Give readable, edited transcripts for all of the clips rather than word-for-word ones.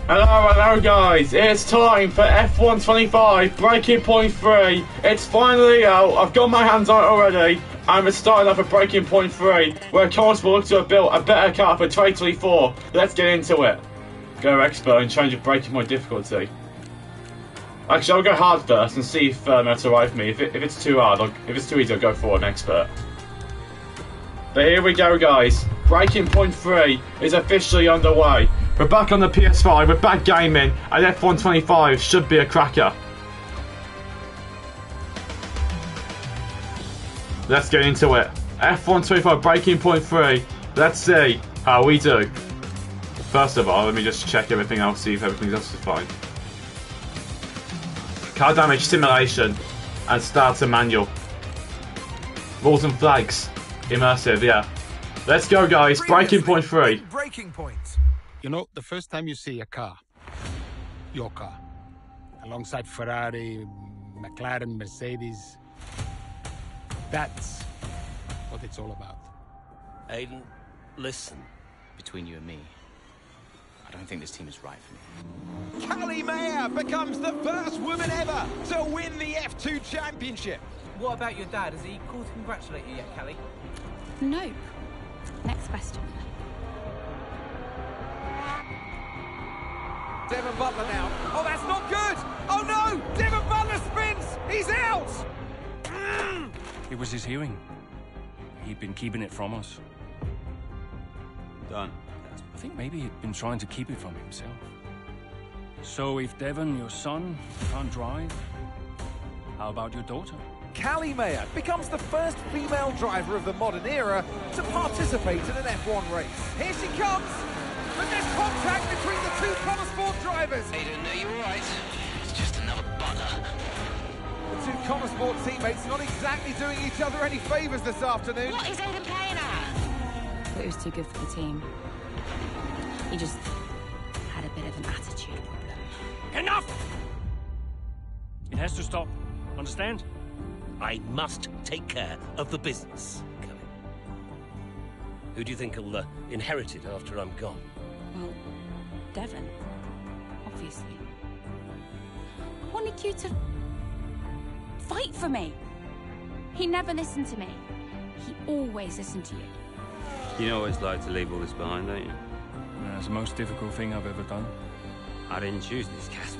Hello guys, it's time for F1 25 Breaking Point 3. It's finally out, I've got my hands on it already, and we're starting off at Breaking Point 3, where Cars will look to have built a better car for 2024. Let's get into it. Go expert and change the Breaking Point difficulty. Actually, I'll go hard first and see if that's alright for me. If it's too hard, if it's too easy, I'll go for an expert. But here we go guys, Breaking Point 3 is officially underway. We're back on the PS5, we're back gaming, and F1 25 should be a cracker. Let's get into it. F1 25 Breaking Point 3, let's see how we do. First of all, let me just check everything else, see if everything else is fine. Car damage simulation, and starter manual. Rules and flags, immersive, yeah. Let's go guys, Breaking Point 3. Breaking Point. You know, the first time you see a car, your car, alongside Ferrari, McLaren, Mercedes, that's what it's all about. Aiden, listen. Between you and me, I don't think this team is right for me. Callie Mayer becomes the first woman ever to win the F2 Championship. What about your dad? Has he called to congratulate you yet, Callie? Nope. Next question. Devon Butler now. Oh, that's not good. Oh no, Devon Butler spins. He's out. It was his hearing. He'd been keeping it from us. Done. I think maybe he'd been trying to keep it from himself. So if Devon, your son, can't drive, how about your daughter? Callie Mayer becomes the first female driver of the modern era to participate in an F1 race. Here she comes. But there's contact between the two Connor Sport drivers. Aiden, are you alright? It's just another Butler. The two Connor Sport teammates not exactly doing each other any favours this afternoon. What is Aiden playing at? But it was too good for the team. He just had a bit of an attitude problem. Enough! It has to stop. Understand? I must take care of the business, Kelly. Who do you think will inherit it after I'm gone? Well, Devon, obviously. I wanted you to fight for me. He never listened to me. He always listened to you. You know what it's like to leave all this behind, don't you? That's the most difficult thing I've ever done. I didn't choose this, Casper.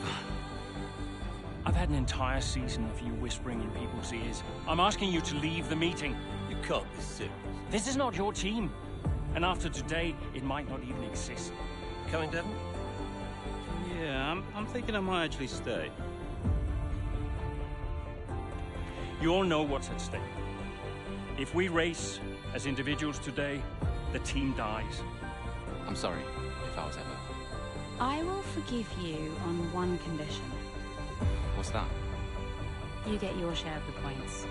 I've had an entire season of you whispering in people's ears. I'm asking you to leave the meeting. You can't be serious. This is not your team. And after today, it might not even exist. Coming, Devon? Yeah, I'm thinking I might actually stay. You all know what's at stake. If we race as individuals today, the team dies. I'm sorry if I was ever. I will forgive you on one condition. What's that? You get your share of the points.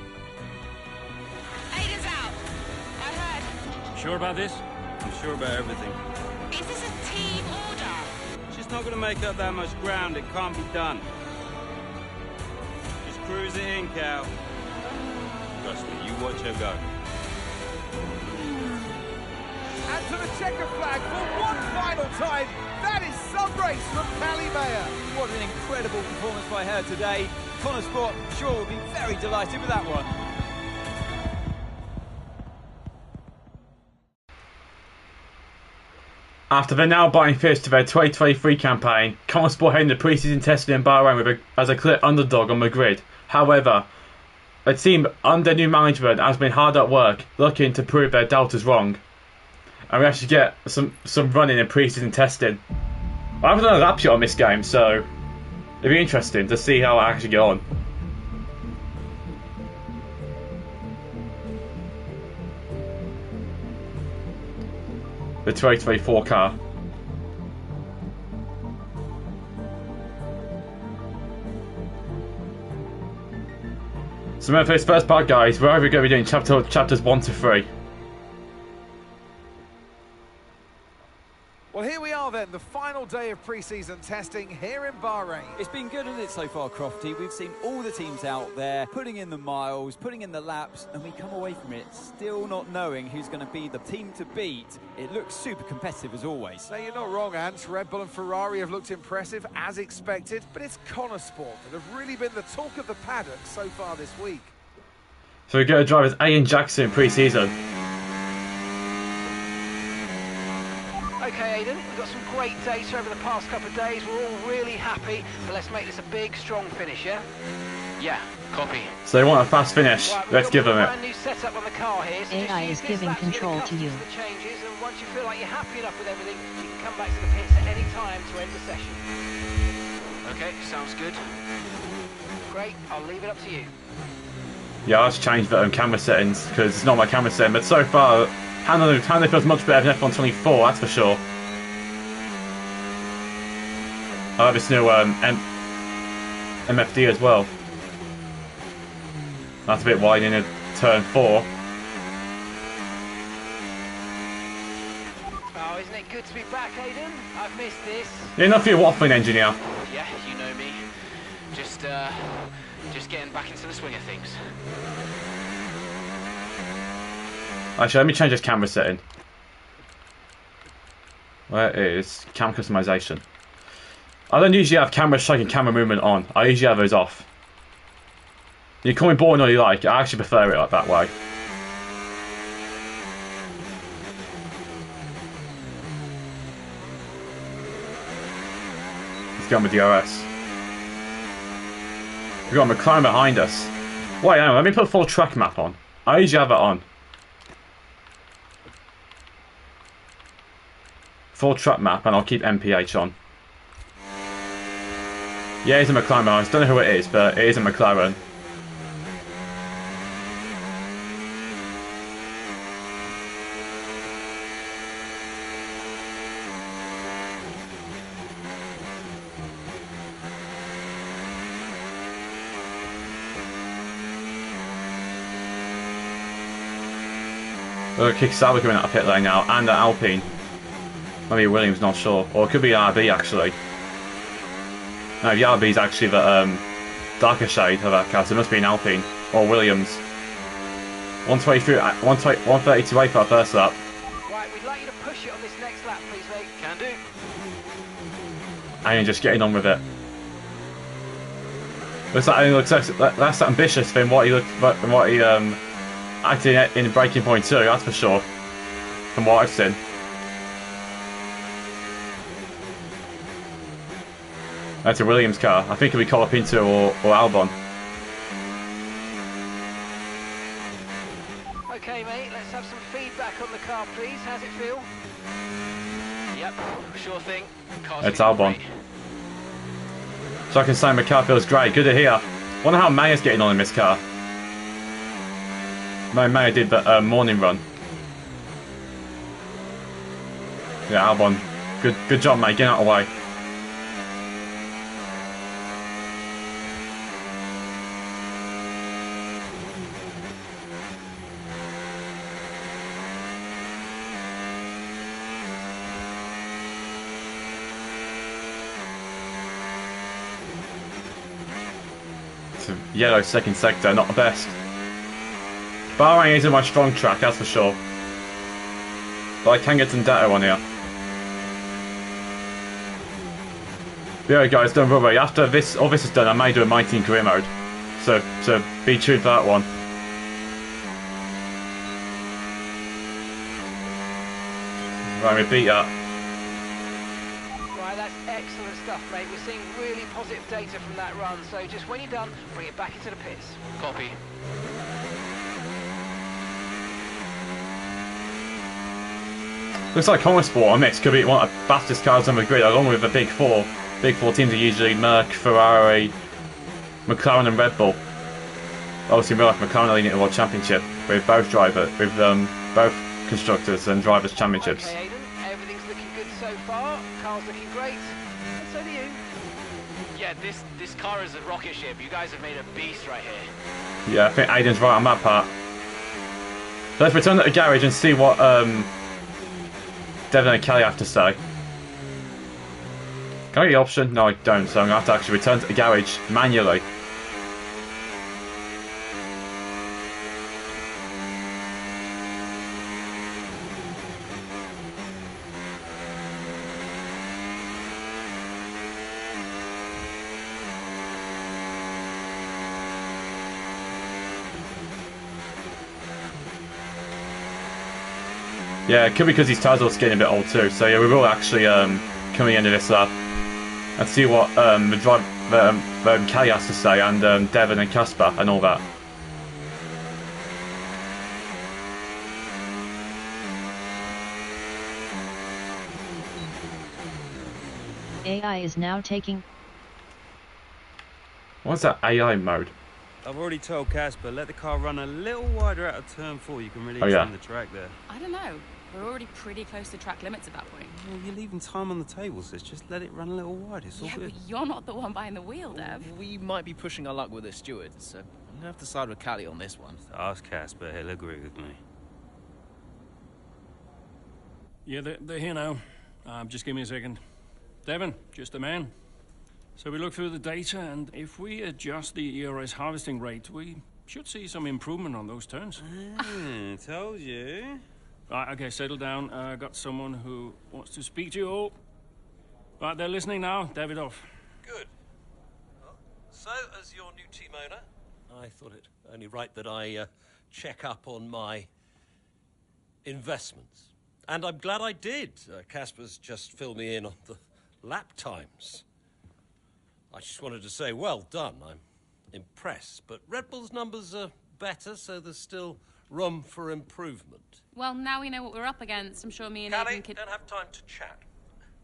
Aiden's out. I heard. Sure about this? I'm sure about everything. Is this a team order? She's not going to make up that much ground. It can't be done. Just cruise it in, Cal. Trust me, you watch her go. And to the checker flag for one final time. That is some race from Callie Mayer. What an incredible performance by her today. Connor Sport, I'm sure, will be very delighted with that one. After the now biting fist to their 2023 campaign, Connor Sport heading the pre-season testing in Bahrain as a clear underdog on the grid. However, the team under new management has been hard at work looking to prove their doubters wrong. And we actually get some running in pre-season testing. I haven't done a lap shot on this game, so it'll be interesting to see how I actually get on. The 2024 car. So remember, for this first part, guys, we're over going to be doing chapters 1 to 3. Well, here we are then. Aiden, the final day of pre-season testing here in Bahrain. It's been good, hasn't it, so far, Crofty? We've seen all the teams out there putting in the miles, putting in the laps, and we come away from it still not knowing who's going to be the team to beat. It looks super competitive as always. Now, you're not wrong, Ant. Red Bull and Ferrari have looked impressive as expected, but it's Connor Sport that have really been the talk of the paddock so far this week. So we go to drivers Ian Jackson in pre-season. Okay, Aiden, we've got some great data over the past couple of days. We're all really happy, but let's make this a big, strong finish, yeah? Yeah, copy. So they want a fast finish. Right, Let's give them it. brand new setup on the car here. So AI is giving control to you. The changes, and once you feel like you're happy enough with everything, you can come back to the pits at any time to end the session. Okay, sounds good. Great, I'll leave it up to you. Yeah, I'll just change the camera settings because it's not my camera setting. But so far, handling feels much better than F1 24, that's for sure. I have this new MFD as well. That's a bit wide in turn 4. Oh, isn't it good to be back, Aiden? I've missed this. Enough of your waffling, engineer. Yeah, you know me. Just getting back into the swing of things. Actually, let me change this camera setting. Where is camera customization? I don't usually have camera shake and camera movement on. I usually have those off. You call me boring all you like. I actually prefer it like that way. Let's go on with DRS. We've got McLaren behind us. Wait, hang on, let me put full track map on. I usually have it on. Full track map, and I'll keep MPH on. Yeah, it's a McLaren behind us. Don't know who it is, but it is a McLaren. Kick Sauber coming out of pit lane now, and Alpine. Maybe Williams, not sure. Or it could be RB actually. No, the RB is actually the darker shade of that car, so it must be an Alpine. Or Williams. 132.8 for our first lap. Right, we'd like you to push it on this next lap, please, mate. Can do. And just getting on with it. Looks like less ambitious than what he acted in Breaking Point 2, that's for sure. From what I've seen. That's a Williams car. I think it'll be Colapinto or Albon. Okay, mate, let's have some feedback on the car, please. How's it feel? Yep, sure thing. It's Albon. So I can say my car feels great. Good to hear. Wonder how Mayer's getting on in this car. No, Mayer did the morning run. Yeah, Albon. Good job, mate. Get out of the way. It's a yellow second sector, not the best. Bahrain isn't my strong track, that's for sure. But I can get some data on here. But yeah, guys, don't worry. After all this is done, I may do a My Team career mode. So be tuned for that one. Right, we beat that. Right, that's excellent stuff, mate. We're seeing really positive data from that run. So just when you're done, bring it back into the pits. Copy. Looks like Connor Sport on this could be one of the fastest cars on the grid, along with the Big Four. Big Four teams are usually Merc, Ferrari, McLaren, and Red Bull. Obviously, we're like McLaren are leading the World Championship with both both constructors and drivers championships. Okay, Aiden, everything's looking good so far. Car's looking great, and so do you. Yeah, this car is a rocket ship. You guys have made a beast right here. Yeah, I think Aiden's right on that part. So let's return to the garage and see what Devon and Kelly have to say. Can I get the option? No, I don't, so I'm going to have to actually return to the garage manually. Yeah, it could be because these tyres are getting a bit old too. So yeah, we will actually come to the end of this lap and see what Kelly has to say, and Devon and Casper and all that. AI is now taking... What's that AI mode? I've already told Casper, let the car run a little wider out of turn 4. You can really yeah. extend the track there. I don't know. We're already pretty close to track limits at that point. Well, you're leaving time on the table, sis. Just let it run a little wide. It's all Yeah, good. but you're not the one behind the wheel, Dev. We might be pushing our luck with this steward, so I'm gonna have to side with Callie on this one. Ask Casper, he'll agree with me. Yeah, they're here now. Just give me a second. Devon, just the man. So we look through the data, and if we adjust the ERS harvesting rate, we should see some improvement on those turns. Told you. Right, okay, settle down. Got someone who wants to speak to you all. Right, they're listening now. Davidoff. Good. Well, so, as your new team owner, I thought it only right that I check up on my investments. And I'm glad I did. Casper's just filled me in on the lap times. I just wanted to say, well done. I'm impressed. But Red Bull's numbers are better, so there's still room for improvement. Well, now we know what we're up against. I'm sure me and Callie, Aiden could... don't have time to chat.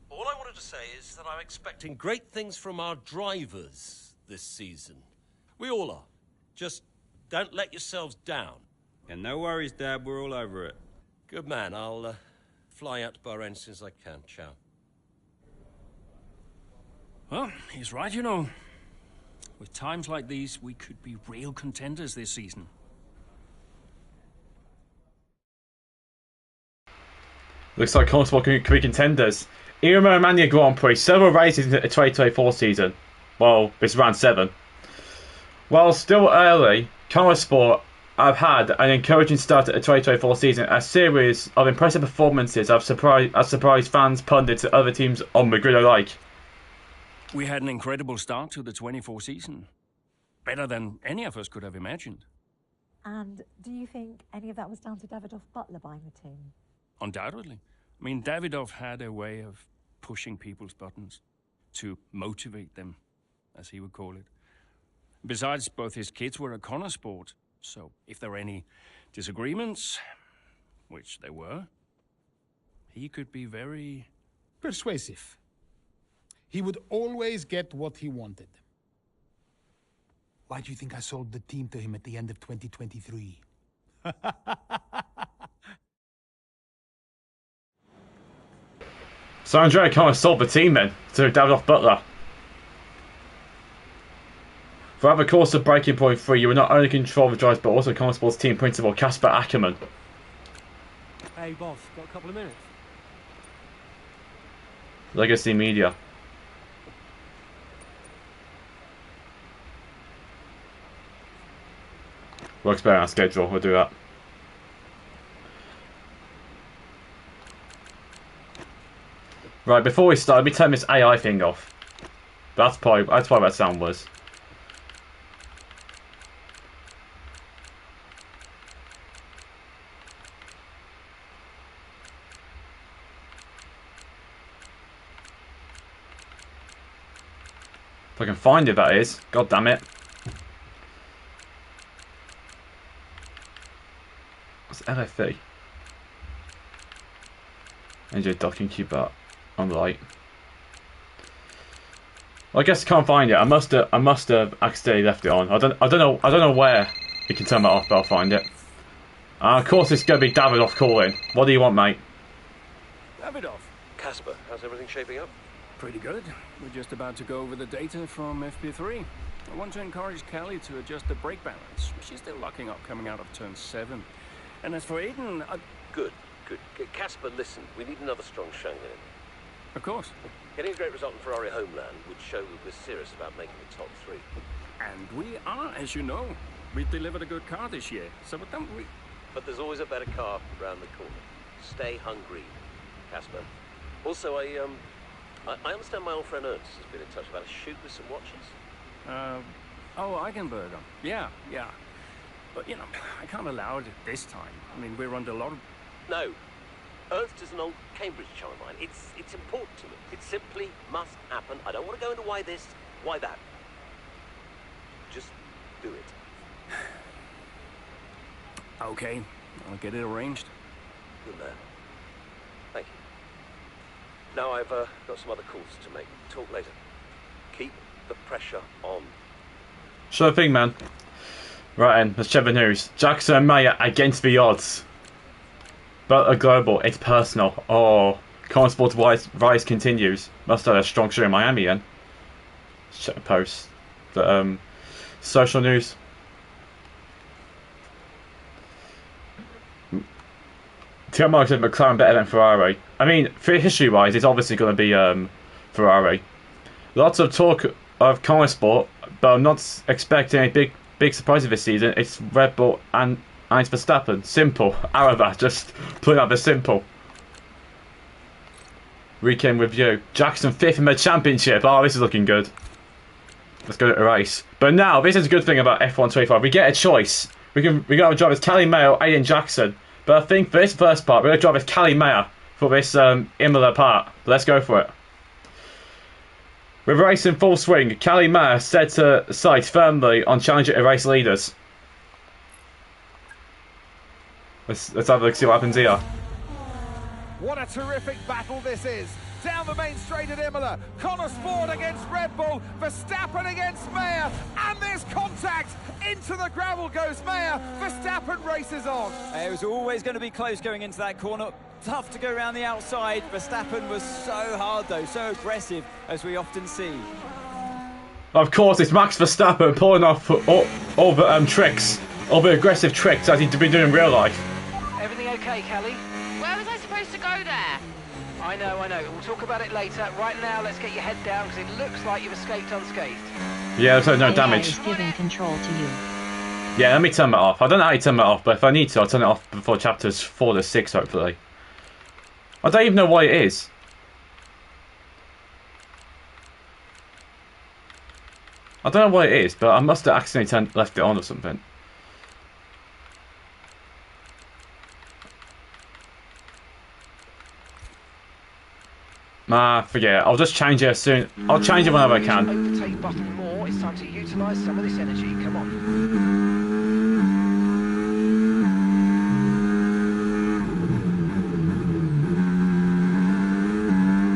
All I wanted to say is that I'm expecting great things from our drivers this season. We all are. Just don't let yourselves down. And no worries, Dad. We're all over it. Good man. I'll fly out to Bahrain as soon as I can. Ciao. Well, he's right, you know. With times like these, we could be real contenders this season. Looks like Constable could be contenders. Emo Romagna Grand Prix, several races in the 2024 season. Well, it's round 7. While still early, Consport have had an encouraging start at the 2024 season. A series of impressive performances have surprised fans, pundits, and other teams on the grid alike. We had an incredible start to the 24 season. Better than any of us could have imagined. And do you think any of that was down to Davidoff Butler buying the team? Undoubtedly. I mean, Davidoff had a way of pushing people's buttons to motivate them, as he would call it. Besides, both his kids were at Consport, so if there were any disagreements, which there were, he could be very... persuasive. He would always get what he wanted. Why do you think I sold the team to him at the end of 2023? So Andrea kind of sold the team then to Davidoff Butler. Throughout the course of Breaking Point 3, you will not only control the drives but also Consport's team principal Casper Ackerman. Hey boss, got a couple of minutes? Legacy Media. Works better on schedule, we'll do that. Right, before we start, let me turn this AI thing off. That's probably what that sound was. If I can find it, that is. God damn it. What's LFE? NJ docking, keep that on light. Well, I guess I can't find it. I must have accidentally left it on. I don't know where you can turn that off, but I'll find it. Of course it's gonna be Davidoff calling. What do you want, mate? Davidoff. Casper, how's everything shaping up? Pretty good. We're just about to go over the data from FP3. I want to encourage Callie to adjust the brake balance. She's still locking up coming out of turn 7. And as for Aiden, Good. Casper, listen. We need another strong showing in it. Of course. Getting a great result in Ferrari homeland would show we're serious about making the top 3. And we are, as you know. We've delivered a good car this year, so don't we... But there's always a better car round the corner. Stay hungry, Casper. Also, I understand my old friend Ernst has been in touch about a shoot with some watches. Oh, Eigenberger. Yeah. But, you know, I can't allow it at this time. I mean, we're under a lot of... No. Ernst is an old Cambridge chum of mine. It's important to me. It simply must happen. I don't want to go into why this, why that. Just do it. Okay, I'll get it arranged. Good man. Thank you. Now I've got some other calls to make. Talk later. Keep the pressure on. Sure thing, man. Right then, let's check the news. Jackson and Mayer against the odds. But a global, it's personal. Oh, Consport's rise continues. Must have a strong show in Miami then. Check the post. The social news. Mark said McLaren better than Ferrari. I mean, for history-wise, it's obviously going to be Ferrari. Lots of talk of Consport, but I'm not expecting a big surprise this season. It's Red Bull and Max Verstappen. Simple. Arava, just putting up the simple. Weekend review. Jackson 5th in the championship. Oh, this is looking good. Let's go to the race. But now, this is a good thing about F125. We get a choice. We got to drive as Callie Mayo, Aiden Jackson. But I think for this first part, we're going to drive as Callie Mayer for this Imola part. Let's go for it. With race in full swing, Callie Mayer set her sights firmly on challenging the race leaders. Let's have a look, see what happens here. What a terrific battle this is. Down the main straight at Imola. Consport against Red Bull. Verstappen against Mayer. And there's contact. Into the gravel goes Mayer. Verstappen races on. It was always going to be close going into that corner. Tough to go around the outside. Verstappen was so hard though, so aggressive, as we often see. Of course, it's Max Verstappen pulling off all the tricks, all the aggressive tricks as he'd been doing in real life. Everything okay, Callie? Where was I supposed to go there? I know. We'll talk about it later. Right now, let's get your head down because it looks like you've escaped unscathed. Yeah, so no damage. Is giving control to you. Yeah, let me turn that off. I don't know how you turn that off, but if I need to, I'll turn it off before chapters 4 to 6, hopefully. I don't even know what it is. I don't know what it is, but I must have accidentally left it on or something. Nah, forget it. I'll just change it as soon. I'll change it whenever I can. Overtake button more. It's time to utilise some of this energy. Come on.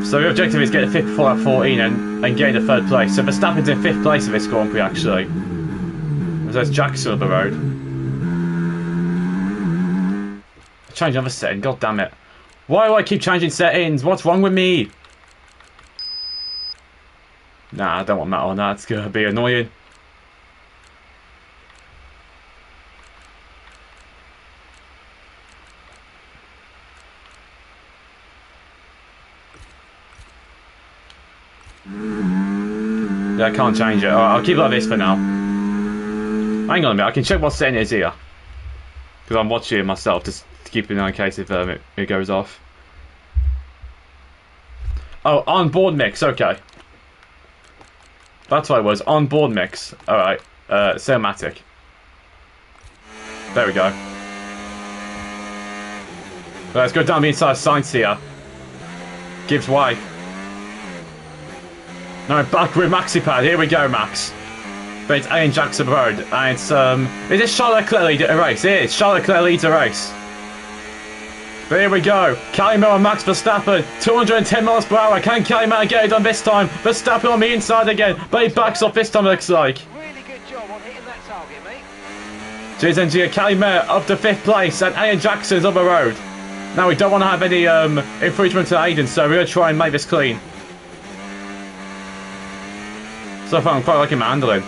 So the objective is get the 5th before at 14 and gain the 3rd place. So Verstappen's in 5th place of this Grand Prix actually. There's Jackson on the road. Change another setting, god damn it. Why do I keep changing settings? What's wrong with me? Nah, I don't want that on. That's gonna be annoying. Yeah, I can't change it. Alright, I'll keep it like this for now. Hang on a minute, I can check what setting it is here. Because I'm watching it myself, just to keep an eye in case if it goes off. Oh, on board mix, okay. That's what it was, on board mix. Alright, cinematic. There we go. Let's go down the inside sights here. Gibbs way. No, back with MaxiPad. Here we go, Max. But it's Aiden Jackson Road, and it's is it Charles Leclerc lead a race? It is. Charles Leclerc leads a race. But here we go. Callie Mayer and Max Verstappen, 210 miles per hour. Can Callie Mayer get it done this time? Verstappen on the inside again, but he backs off this time. It looks like. Really good job on hitting that target, mate. GSNG, Callie Mayer up to 5th place, and Aiden Jackson's on the road. Now we don't want to have any infringement to Aiden, so we're gonna try and make this clean. So far, I'm quite liking my handling.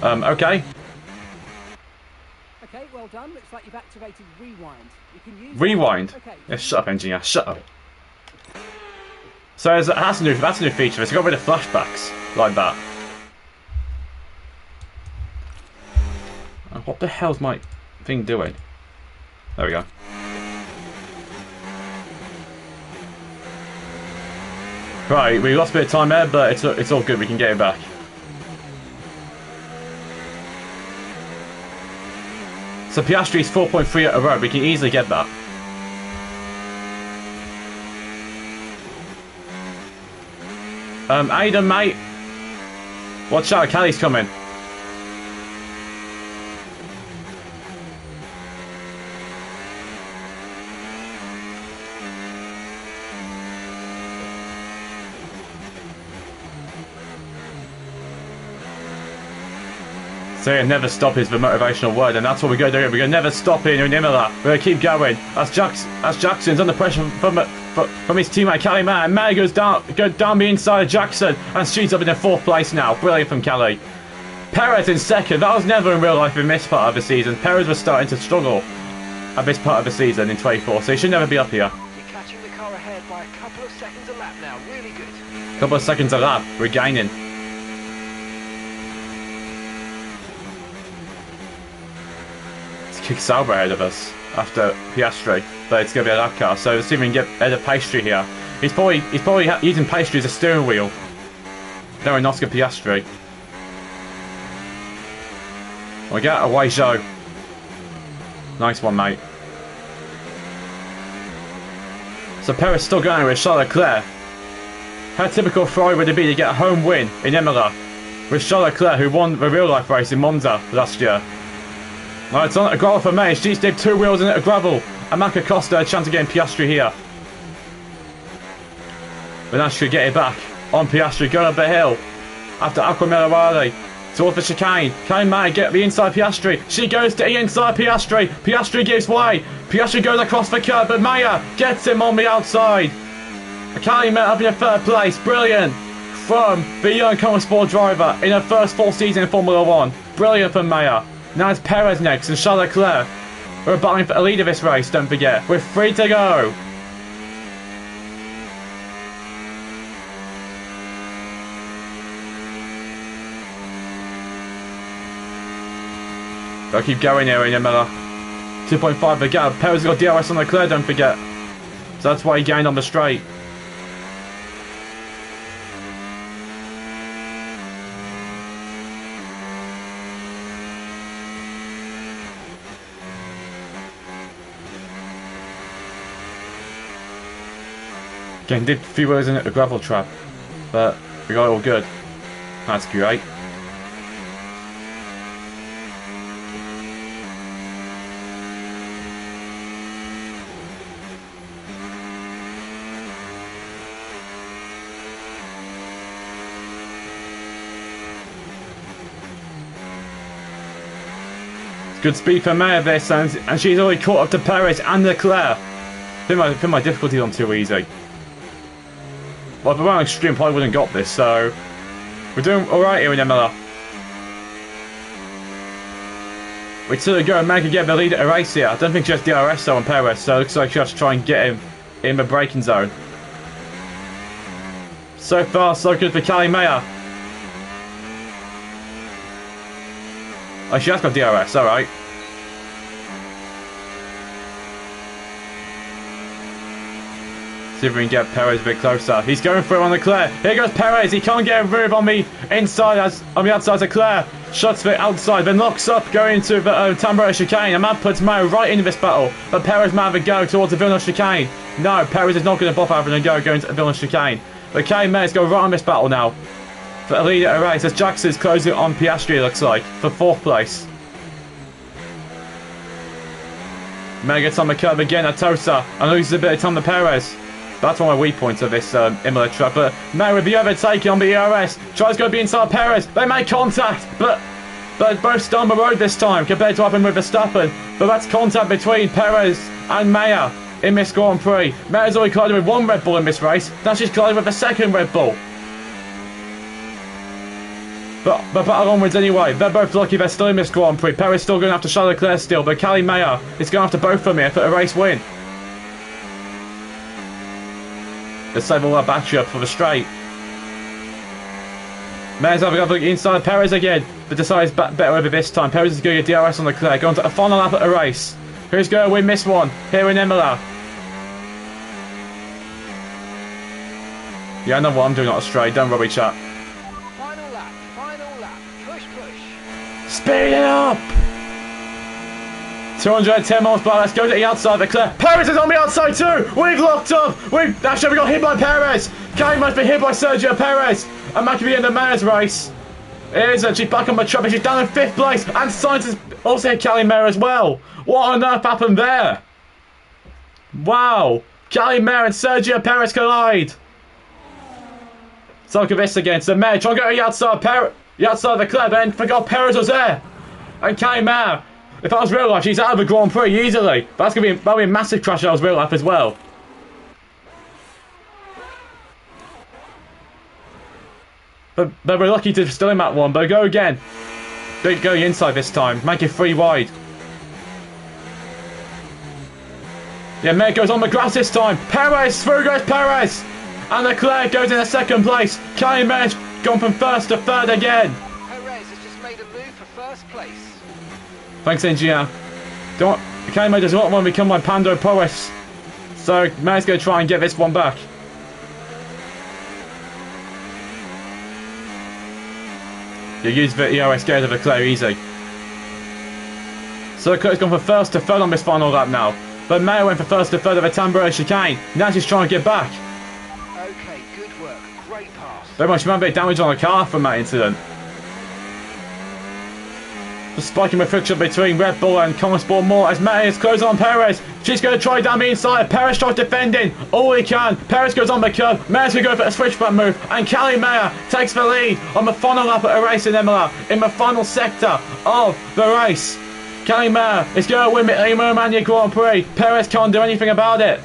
Okay, Okay. well, well done. Looks like you've activated rewind. You can use Rewind? Okay. Yeah, shut up, engineer. Shut up. So that's a new feature. It's got rid of flashbacks like that. What the hell's my thing doing? There we go. Right, we lost a bit of time there, but it's all good. We can get it back. So Piastri's 4.3 at a row. We can easily get that. Aidan, mate. Watch out, Kelly's coming. So never stop is the motivational word, and that's what we're going to do. We're going to never stop in Imola. We're going to keep going. As Jackson's under pressure from his teammate Kelly Mann. Mann goes down the inside of Jackson, and she's up in the 4th place now. Brilliant from Kelly. Perez in 2nd. That was never in real life in this part of the season. Perez was starting to struggle at this part of the season in 24, so he should never be up here. You're catching the car ahead by a couple of seconds a lap now. Really good. Couple of seconds a lap. We're gaining. Kick Sauber ahead of us after Piastri, but it's going to be a lap car, so let's see if we can get ahead of Pastry here. He's probably using Pastry as a steering wheel. Knowing Oscar Piastri. We get away, Joe. Nice one, mate. So Perez still going with Charles Leclerc. How typical Ferrari would it be to get a home win in Imola with Charles Leclerc, who won the real life race in Monza last year? Right, it's on a gravel for May. She's did 2 wheels in it, a gravel. And Marco Costa a chance of getting Piastri here. But now she could get it back on Piastri, going up the hill after Aquamelarale towards the chicane. Can May get the inside Piastri? She goes to the inside Piastri. Piastri gives way. Piastri goes across the curb, but Maya gets him on the outside. Kelly May up in 3rd place. Brilliant from the young Sport driver in her first full season in Formula 1. Brilliant from Maya. Now it's Perez next and Charles Leclerc. We're battling for a lead of this race, don't forget. We're free to go. Gotta keep going here in Imola. 2.5 the gap. Perez got DRS on Leclerc, don't forget. So that's why he gained on the straight. Again, did a few wheels in a gravel trap, but we got it all good. That's great. It's good speed for May of this, and she's already caught up to Perez and Leclerc. I think my difficulties on too easy. Well, if we weren't extreme, probably wouldn't have got this, so we're doing alright here in Imola. We still go and make get the lead at a race here. I don't think she has DRS though on Perez, so it looks like she has to try and get him in the braking zone. So far, so good for Kelly Mayer. Oh, she has got DRS, alright. See if we can get Perez a bit closer. He's going through on Leclerc. Here goes Perez. He can't get a move on the inside, on the outside of Leclerc. Shots for outside, then locks up going into the Tambora chicane. And that puts Mayo right into this battle. But Perez might have a go towards the Villeneuve chicane. No, Perez is not going to bother having a go going to the Villeneuve chicane. But Kelly Mayer's go right on this battle now for a lead at a race as Jackson's closing on Piastri, it looks like, for 4th place. Mayer gets on the curb again at Tosa and loses a bit of time to Perez. That's one of my weak points of this Imola track. But Mayer with the overtaking on the ERS tries to go inside Perez. They make contact, but both stay on the road this time compared to what happened with Verstappen. But that's contact between Perez and Mayer in this Grand Prix. Mayer's already collided with 1 Red Bull in this race. Now she's collided with the 2nd Red Bull. But battle onwards anyway. They're both lucky they're still in this Grand Prix. Perez still going after Charles Leclerc still, but Callie Mayer is going after both of them here for a race win. Let's save all our battery up for the straight. Mayer's having a look inside Perez again, but decides better over this time. Perez is going to get DRS on Leclerc, going to a final lap at a race. Who's going to win this one here in Imola? Yeah, I know what I'm doing, not astray. Don't worry, chat. Final lap, push. Speed it up! 210 miles per hour, let's go to the outside, Leclerc. Perez is on the outside too! We've locked up! Actually, we got hit by Perez! Callie must be hit by Sergio Perez! And that could be in the Mayer's race. It isn't, she's back on the truck, she's down in 5th place, and Sainz has also hit Callie Mayer as well. What on earth happened there? Wow! Callie Mayer and Sergio Perez collide. So look at this again. So Mayer trying to go to the outside Leclerc, then forgot Perez was there. And Callie Mayer, if that was real life, she's out of the Grand Prix easily. But that'll be a massive crash if that was real life as well. But we're lucky to still in that one. But go again. Don't go inside this time. Make it 3 wide. Yeah, Mayer goes on the grass this time. Perez, through goes Perez. And Leclerc goes in 2nd place. Callie Mayer's gone from 1st to 3rd again. Perez has just made a move for 1st place. Thanks, engineer. Callie Mayer does not want to become like Pando Perez. So Mayer's going to try and get this one back. You use the EOS gears of Leclerc easy. So Leclerc's gone from 1st to 3rd on this final lap now. But Mayer went from 1st to 3rd of a Tambora chicane. Now she's trying to get back. Okay, good work. Great pass. Very much a bit of damage on the car from that incident. The spiking with friction between Red Bull and Conesport more as Mayer is close on Perez. She's going to try down the inside. Perez tries defending all he can. Perez goes on the curb. Mayer's going to go for a switchback move. And Callie Mayer takes the lead on the final lap at a race in Imola. In the final sector of the race. Callie Mayer is going to win the Imola Romagna Grand Prix. Perez can't do anything about it.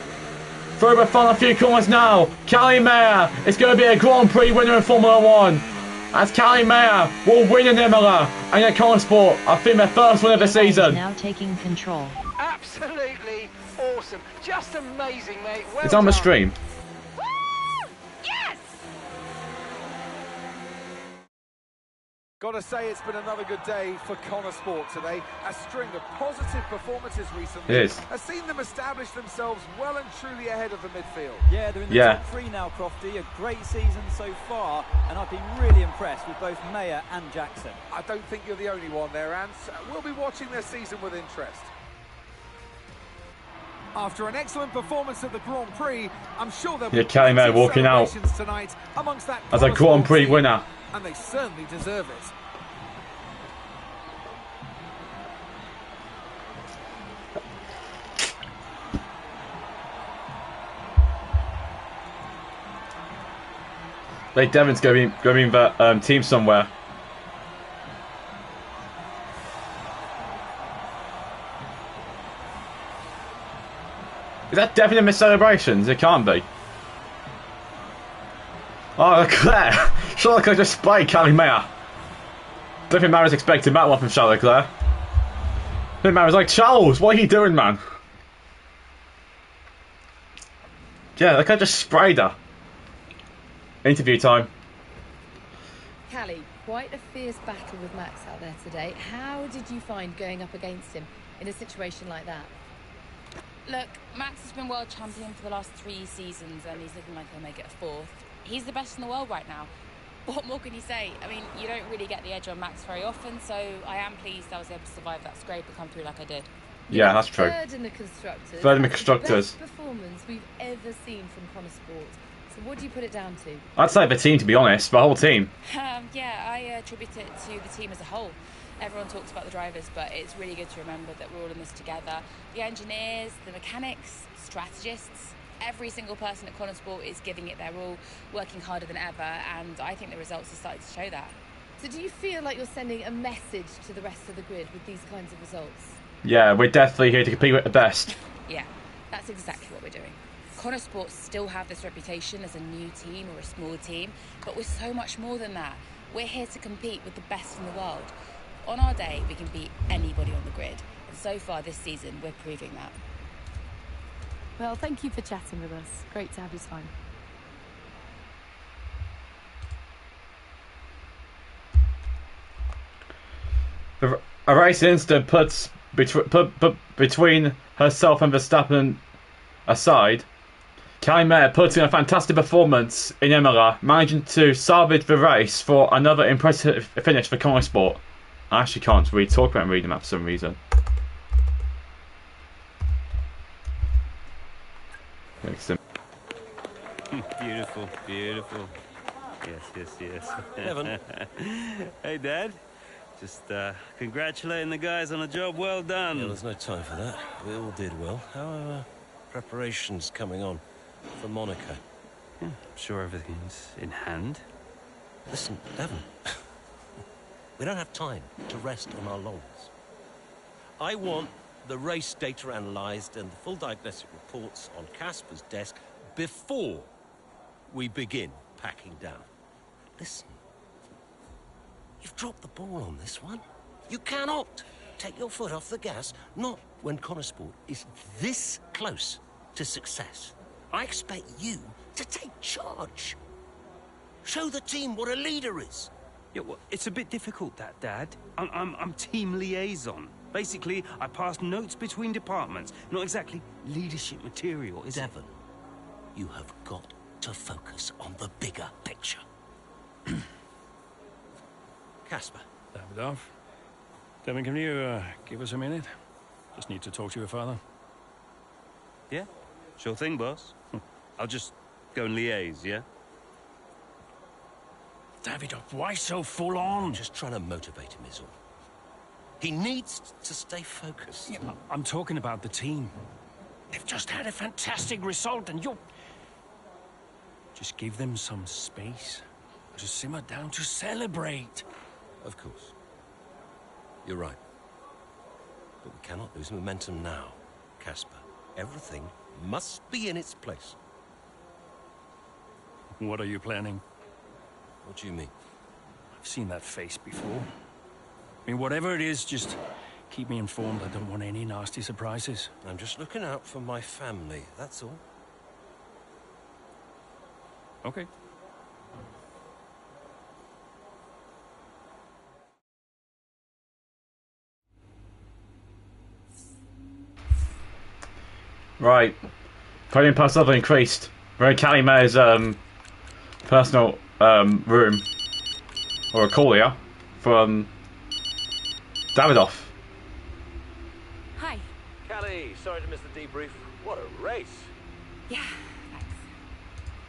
Through the final few corners now. Callie Mayer is going to be a Grand Prix winner in Formula 1. As Callie Mayer will win in Imola and in Conesport, I think their first win of the season. Now taking control. Absolutely awesome. Just amazing, mate. Well It's on the done. stream. Yes! Gotta say, it's been another good day for Connor Sport today. A string of positive performances recently It is. has seen them establish themselves well and truly ahead of the midfield. Yeah, they're in the top 3 now, Crofty. A great season so far, and I've been really impressed with both Mayer and Jackson. I don't think you're the only one there, Ants. We'll be watching their season with interest. After an excellent performance at the Grand Prix, I'm sure there'll be Callie Mayer walking out tonight amongst that as a Grand Prix winner. and they certainly deserve it. Like Devon's going to be in the team somewhere. Is that Devon in the celebrations? It can't be. Oh, Leclerc! Charles Leclerc just sprayed Callie Mayer. Don't think Mayer was expecting that one from Charles Leclerc. I think Mayer was like, Charles, what are you doing, man? Yeah, Leclerc just sprayed her. Interview time. Callie, quite a fierce battle with Max out there today. How did you find going up against him in a situation like that? Look, Max has been world champion for the last 3 seasons and he's looking like he'll make it a 4th. He's the best in the world right now. What more can you say? I mean, you don't really get the edge on Max very often, so I am pleased I was able to survive that scrape and come through like I did. Yeah, that's true. Third in the constructors. Third in the constructors. Best performance we've ever seen from Connor Sport. So what do you put it down to? I'd say the team, to be honest, the whole team. Yeah, I attribute it to the team as a whole. Everyone talks about the drivers, but it's really good to remember that we're all in this together. The engineers, the mechanics, strategists, every single person at Connor Sport is giving it their all, working harder than ever, and I think the results are starting to show that. So do you feel like you're sending a message to the rest of the grid with these kinds of results? Yeah, we're definitely here to compete with the best. Yeah, that's exactly what we're doing. Connor Sport still have this reputation as a new team or a small team, but we're so much more than that. We're here to compete with the best in the world. On our day, we can beat anybody on the grid. And so far this season, we're proving that. Well, thank you for chatting with us. Great to have your time. A race incident puts between herself and Verstappen aside. Kelly Mayer puts in a fantastic performance in Imola, managing to salvage the race for another impressive finish for Connor Sport. I actually can't really talk about reading that for some reason. Beautiful, beautiful. Yes. Evan. Hey, Dad. Just congratulating the guys on a job well done. Yeah, there's no time for that. We all did well. How are preparations coming on for Monaco? Yeah, I'm sure everything's in hand. Listen, Evan. We don't have time to rest on our laurels. I want the race data analysed and the full diagnostic reports on Casper's desk before we begin packing down. Listen, you've dropped the ball on this one. You cannot take your foot off the gas, not when Connor Sport is this close to success. I expect you to take charge. Show the team what a leader is. Yeah, well, it's a bit difficult, that, Dad. I'm team liaison. Basically, I pass notes between departments. Not exactly leadership material, is it? Devon, you have got to focus on the bigger picture. Casper. Davidoff. Devon, can you give us a minute? Just need to talk to your father. Yeah, sure thing, boss. I'll just go and liaise, yeah? Davidoff, why so full on? I'm just trying to motivate him, is all. He needs to stay focused. Yeah, I'm talking about the team. They've just had a fantastic result and you're... Just give them some space to simmer down, to celebrate. Of course. You're right. But we cannot lose momentum now, Casper. Everything must be in its place. What are you planning? What do you mean? I've seen that face before. I mean, whatever it is, just keep me informed. I don't want any nasty surprises. I'm just looking out for my family, that's all. Okay. Right. Podium pass level increased. We're in Kelly Mayer's personal room. Or a call here from Davidoff. Hi. Callie, sorry to miss the debrief. What a race. Yeah, thanks.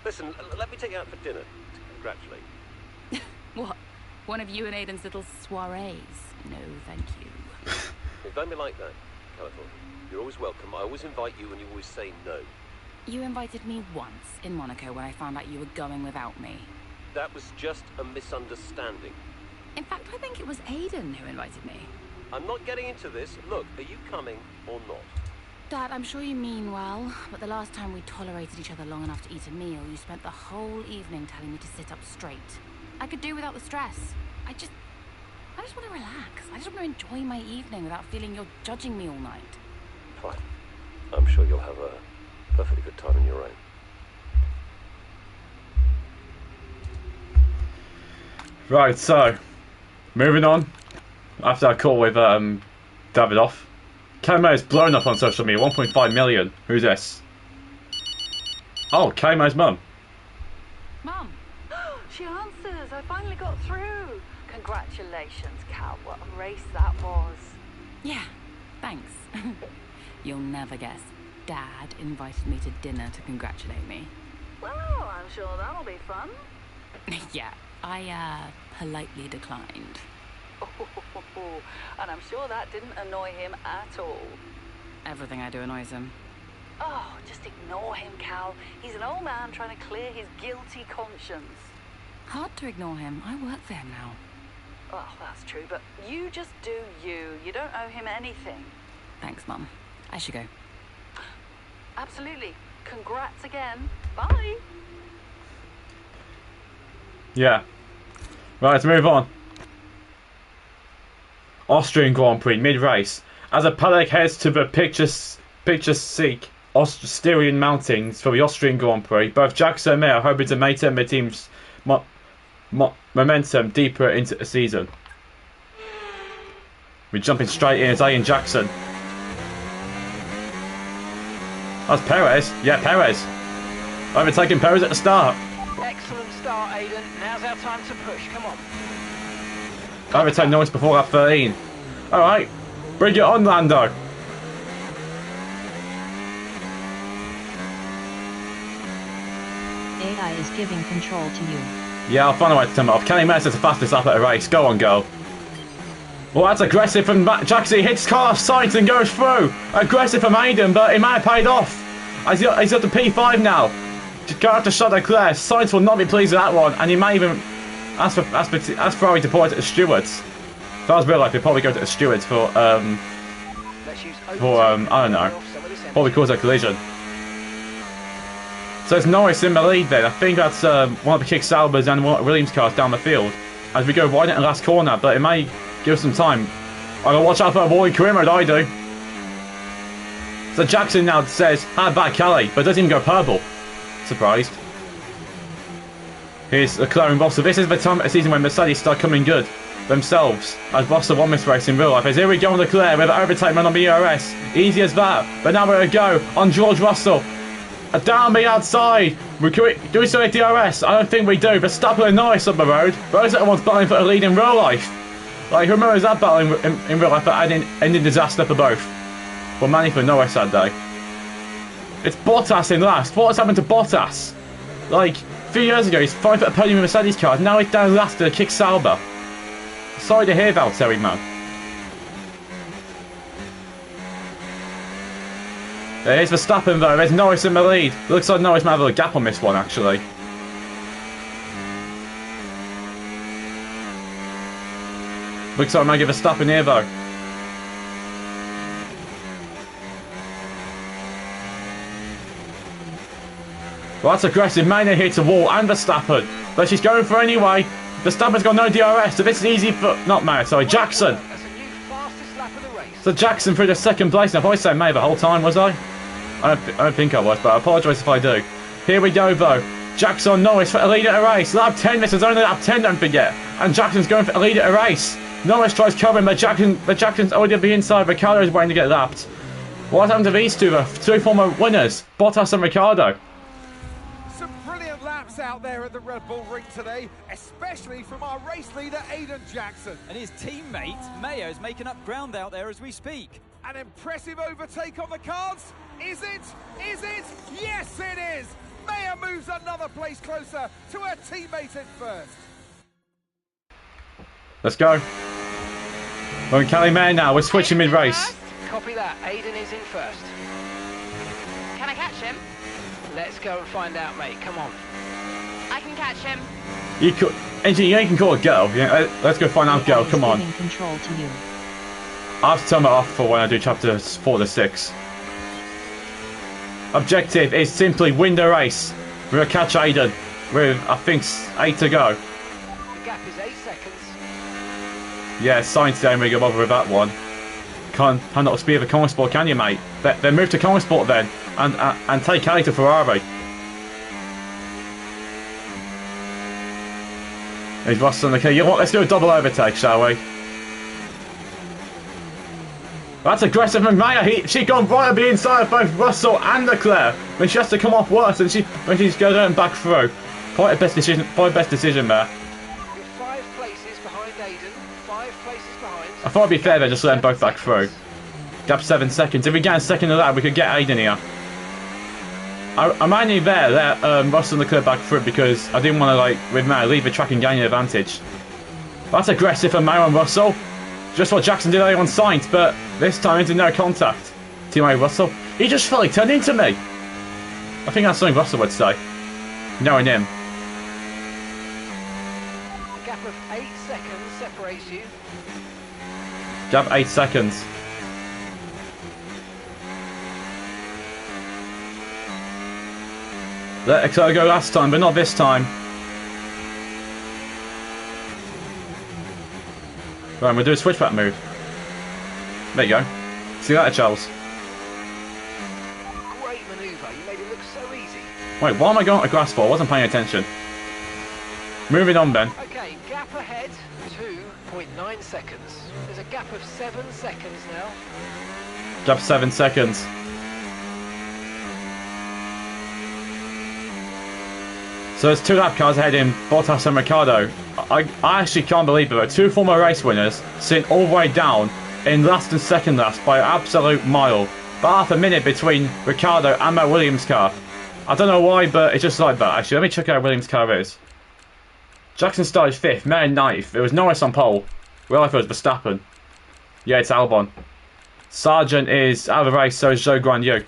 Listen, let me take you out for dinner to congratulate. What? One of you and Aiden's little soirees? No, thank you. Don't be like that, California. You're always welcome. I always invite you and you always say no. You invited me once in Monaco when I found out you were going without me. That was just a misunderstanding. In fact, I think it was Aiden who invited me. I'm not getting into this. Look, are you coming or not? Dad, I'm sure you mean well, but the last time we tolerated each other long enough to eat a meal, you spent the whole evening telling me to sit up straight. I could do without the stress. I just want to relax. I just want to enjoy my evening without feeling you're judging me all night. Fine. I'm sure you'll have a perfectly good time on your own. Right, so moving on. After our call with Davidoff, Kelly Mayer's blown up on social media. 1.5 million. Who's this? Oh, Kelly Mayer's mum. Mum. She answers. I finally got through. Congratulations, Cal. What a race that was. Yeah, thanks. You'll never guess. Dad invited me to dinner to congratulate me. Well, I'm sure that'll be fun. Yeah, I politely declined. And I'm sure that didn't annoy him at all. Everything I do annoys him. Oh, just ignore him, Cal. He's an old man trying to clear his guilty conscience. Hard to ignore him. I work for him now. Oh, that's true, but you just do you. You don't owe him anything. Thanks, Mum. I should go. Absolutely. Congrats again. Bye. Yeah. Right, let's move on. Austrian Grand Prix mid-race. As a paddock heads to the picturesque Austrian mountains for the Austrian Grand Prix, both Jackson and Mayer are hoping to maintain their team's momentum deeper into the season. We're jumping straight in as Ian Jackson. That's Perez. Yeah, Perez. Overtaking Perez at the start. Excellent start, Aiden. Now's our time to push. Come on. Overtake Norris before lap 13. Alright. Bring it on, Lando. AI is giving control to you. Yeah, I'll find a way to turn it off. Kenny Mercer's the fastest lap at a race. Go on, girl. Well, that's aggressive from Jackson. He hits Carlos Sainz and goes through. Aggressive from Aiden, but it might have paid off. He's got the P5 now. Just go after Charles Leclerc. Sainz will not be pleased with that one, and he may even ask Ferrari to point at the stewards. If I was real life, he'd probably go to the stewards for I don't know, probably cause a collision. So it's Norris in the lead then. I think that's one of the Kick Saubers and one of the Williams cars down the field as we go wide into the last corner, but it may give us some time. I gotta watch out for a Wally Creamer, I do. So Jackson now says, how bad Kelly, but doesn't even go purple. Surprised. Here's Leclerc and Russell. This is the time of the season when Mercedes start coming good themselves, as Russell won this race in real life. As here we go on Leclerc with an overtake man on the ERS. Easy as that. But now we're going to go on George Russell. Down the outside. Do we still hit DRS? I don't think we do. But Verstappen and Norris on the road. Those are the ones battling for a lead in real life. Like, who remembers that battle in real life, but ending disaster for both? Well, Manny for Norris that day. It's Bottas in last. What's happened to Bottas? Like, a few years ago, he's fighting for a podium in Mercedes car. Now he's down last to the Kick Sauber. Sorry to hear, Valtteri, man. There's Verstappen though. There's Norris in the lead. Looks like Norris might have a gap on this one, actually. Looks like I might give Verstappen here though. Well, that's aggressive. Maynard hits a wall and Verstappen. But she's going for anyway. Verstappen's got no DRS, so this is easy for... Not Maynard, sorry, Jackson. So Jackson through the second place. Now, if I say May the whole time, was I? I don't think I was, but I apologise if I do. Here we go, though. Jackson Norris for a lead at a race. Lap 10, this is only lap 10, don't forget. And Jackson's going for a lead at a race. Norris tries covering, but Jackson's already at the inside. Ricciardo is waiting to get lapped. What happened to these two? The two former winners, Bottas and Ricciardo. Some brilliant laps out there at the Red Bull Ring today, especially from our race leader, Aiden Jackson. And his teammate, Mayo, is making up ground out there as we speak. An impressive overtake on the cards. Is it? Is it? Yes, it is. Mayer moves another place closer to her teammate in first. Let's go. We're in Kelly Mayer now. We're switching mid-race. Copy that. Aiden is in first. Can I catch him? Let's go and find out, mate. Come on. I can catch him. You can call a girl. Yeah, let's go find out, girl. Come on. Control to you. I have to turn it off for when I do chapters 4 to 6. Objective is simply win the race. We're going to catch Aiden with, I think, 8 to go. The gap is 8 seconds. Yeah, Sainz don't really go over with that one. Can't handle the speed of a Common Sport, can you, mate? Then move to Common Sport then, and take Kelly to Ferrari. He's Russell. Okay, you know what? Let's do a double overtake, shall we? That's aggressive from Mayer. She gone right on the inside of both Russell and Leclerc. When she has to come off worse, and when she's going and back through. Quite a best decision. Probably best decision there. You're 5 places behind Aiden. 5 places behind. I thought it'd be fair there, just let them both back through. Gap 7 seconds. If we get a second of that, we could get Aiden here. I'm only there, let Russell and Leclerc back through because I didn't want to, like, with Mayer, leave the track and gain an advantage. That's aggressive from Mayer and Russell. Just what Jackson did earlier on Sainz, but this time into no contact. Teammate Russell. He just felt like turned into me. I think that's something Russell would say. Knowing him. A gap of 8 seconds separates you. Gap 8 seconds. Let Leclerc go last time, but not this time. Right, we'll do a switchback move. There you go. See that, Charles? Great manoeuvre. You made it look so easy. Wait, why am I going to grass for? I wasn't paying attention. Moving on, Ben. Okay, gap ahead, 2.9 seconds. There's a gap of 7 seconds now. Gap 7 seconds. So there's 2 lap cars ahead in Bottas and Ricciardo. I actually can't believe it. 2 former race winners sitting all the way down in last and second last by an absolute mile. But half a minute between Ricciardo and Matt Williams' car. I don't know why, but it's just like that. Actually, let me check out Williams' car is. Jackson started 5th, Mayer 9th. It was Norris on pole. Well, I thought it was Verstappen. Yeah, it's Albon. Sargent is out of the race, so is Zhou Guanyu.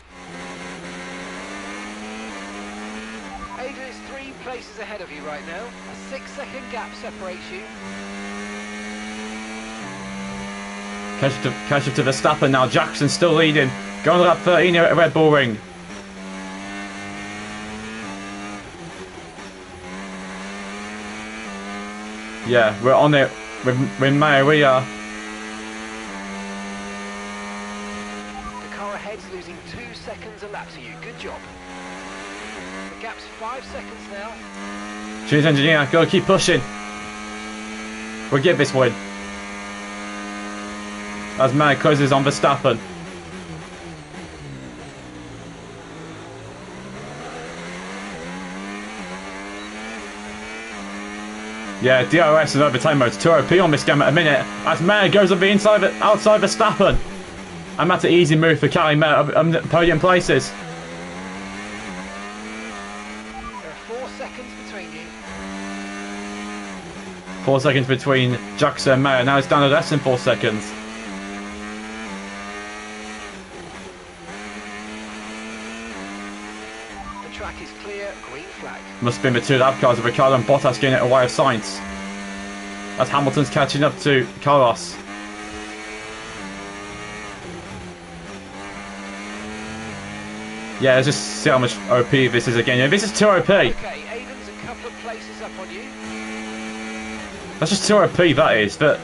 Adrian is 3 places ahead of you right now. A 6-second gap separates you. Catch up to Verstappen now. Jackson still leading. Going to lap 13 here at Red Bull Ring. Yeah, we're on it with Mayer. We are. The car ahead's losing 2 seconds a lap to you. Good job. The gap's 5 seconds now. Cheers, engineer. Gotta keep pushing. We'll get this win. As Mayer closes on Verstappen. Yeah, DRS and overtime mode. 2 OP on this game at a minute. As Mayer goes up the inside, outside Verstappen. And that's an easy move for Cali Mayer. Podium places. There are 4 seconds between you. 4 seconds between Jackson and Mayer. Now it's down to less than 4 seconds. The track is clear. Green flag. Must have been the 2 lap cars of Ricciardo and Bottas getting it away of Sainz. As Hamilton's catching up to Carlos. Yeah, let's just see how much OP this is again. Yeah, this is 2 OP. Okay, Aiden's a couple of places up on you. That's just 2 OP, that is. The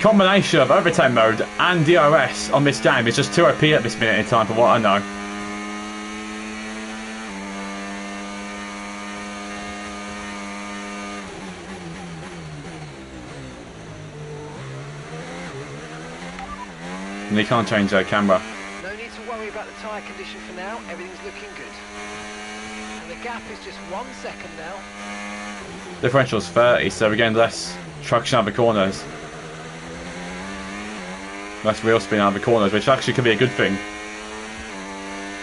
combination of overtime mode and DRS on this game is just 2 OP at this minute in time for what I know. And they can't change their camera. No need to worry about the tyre condition for now. Everything's looking good. And the gap is just 1 second now. Differential's 30, so we're getting less traction out of the corners. Less wheel spin out of the corners, which actually could be a good thing.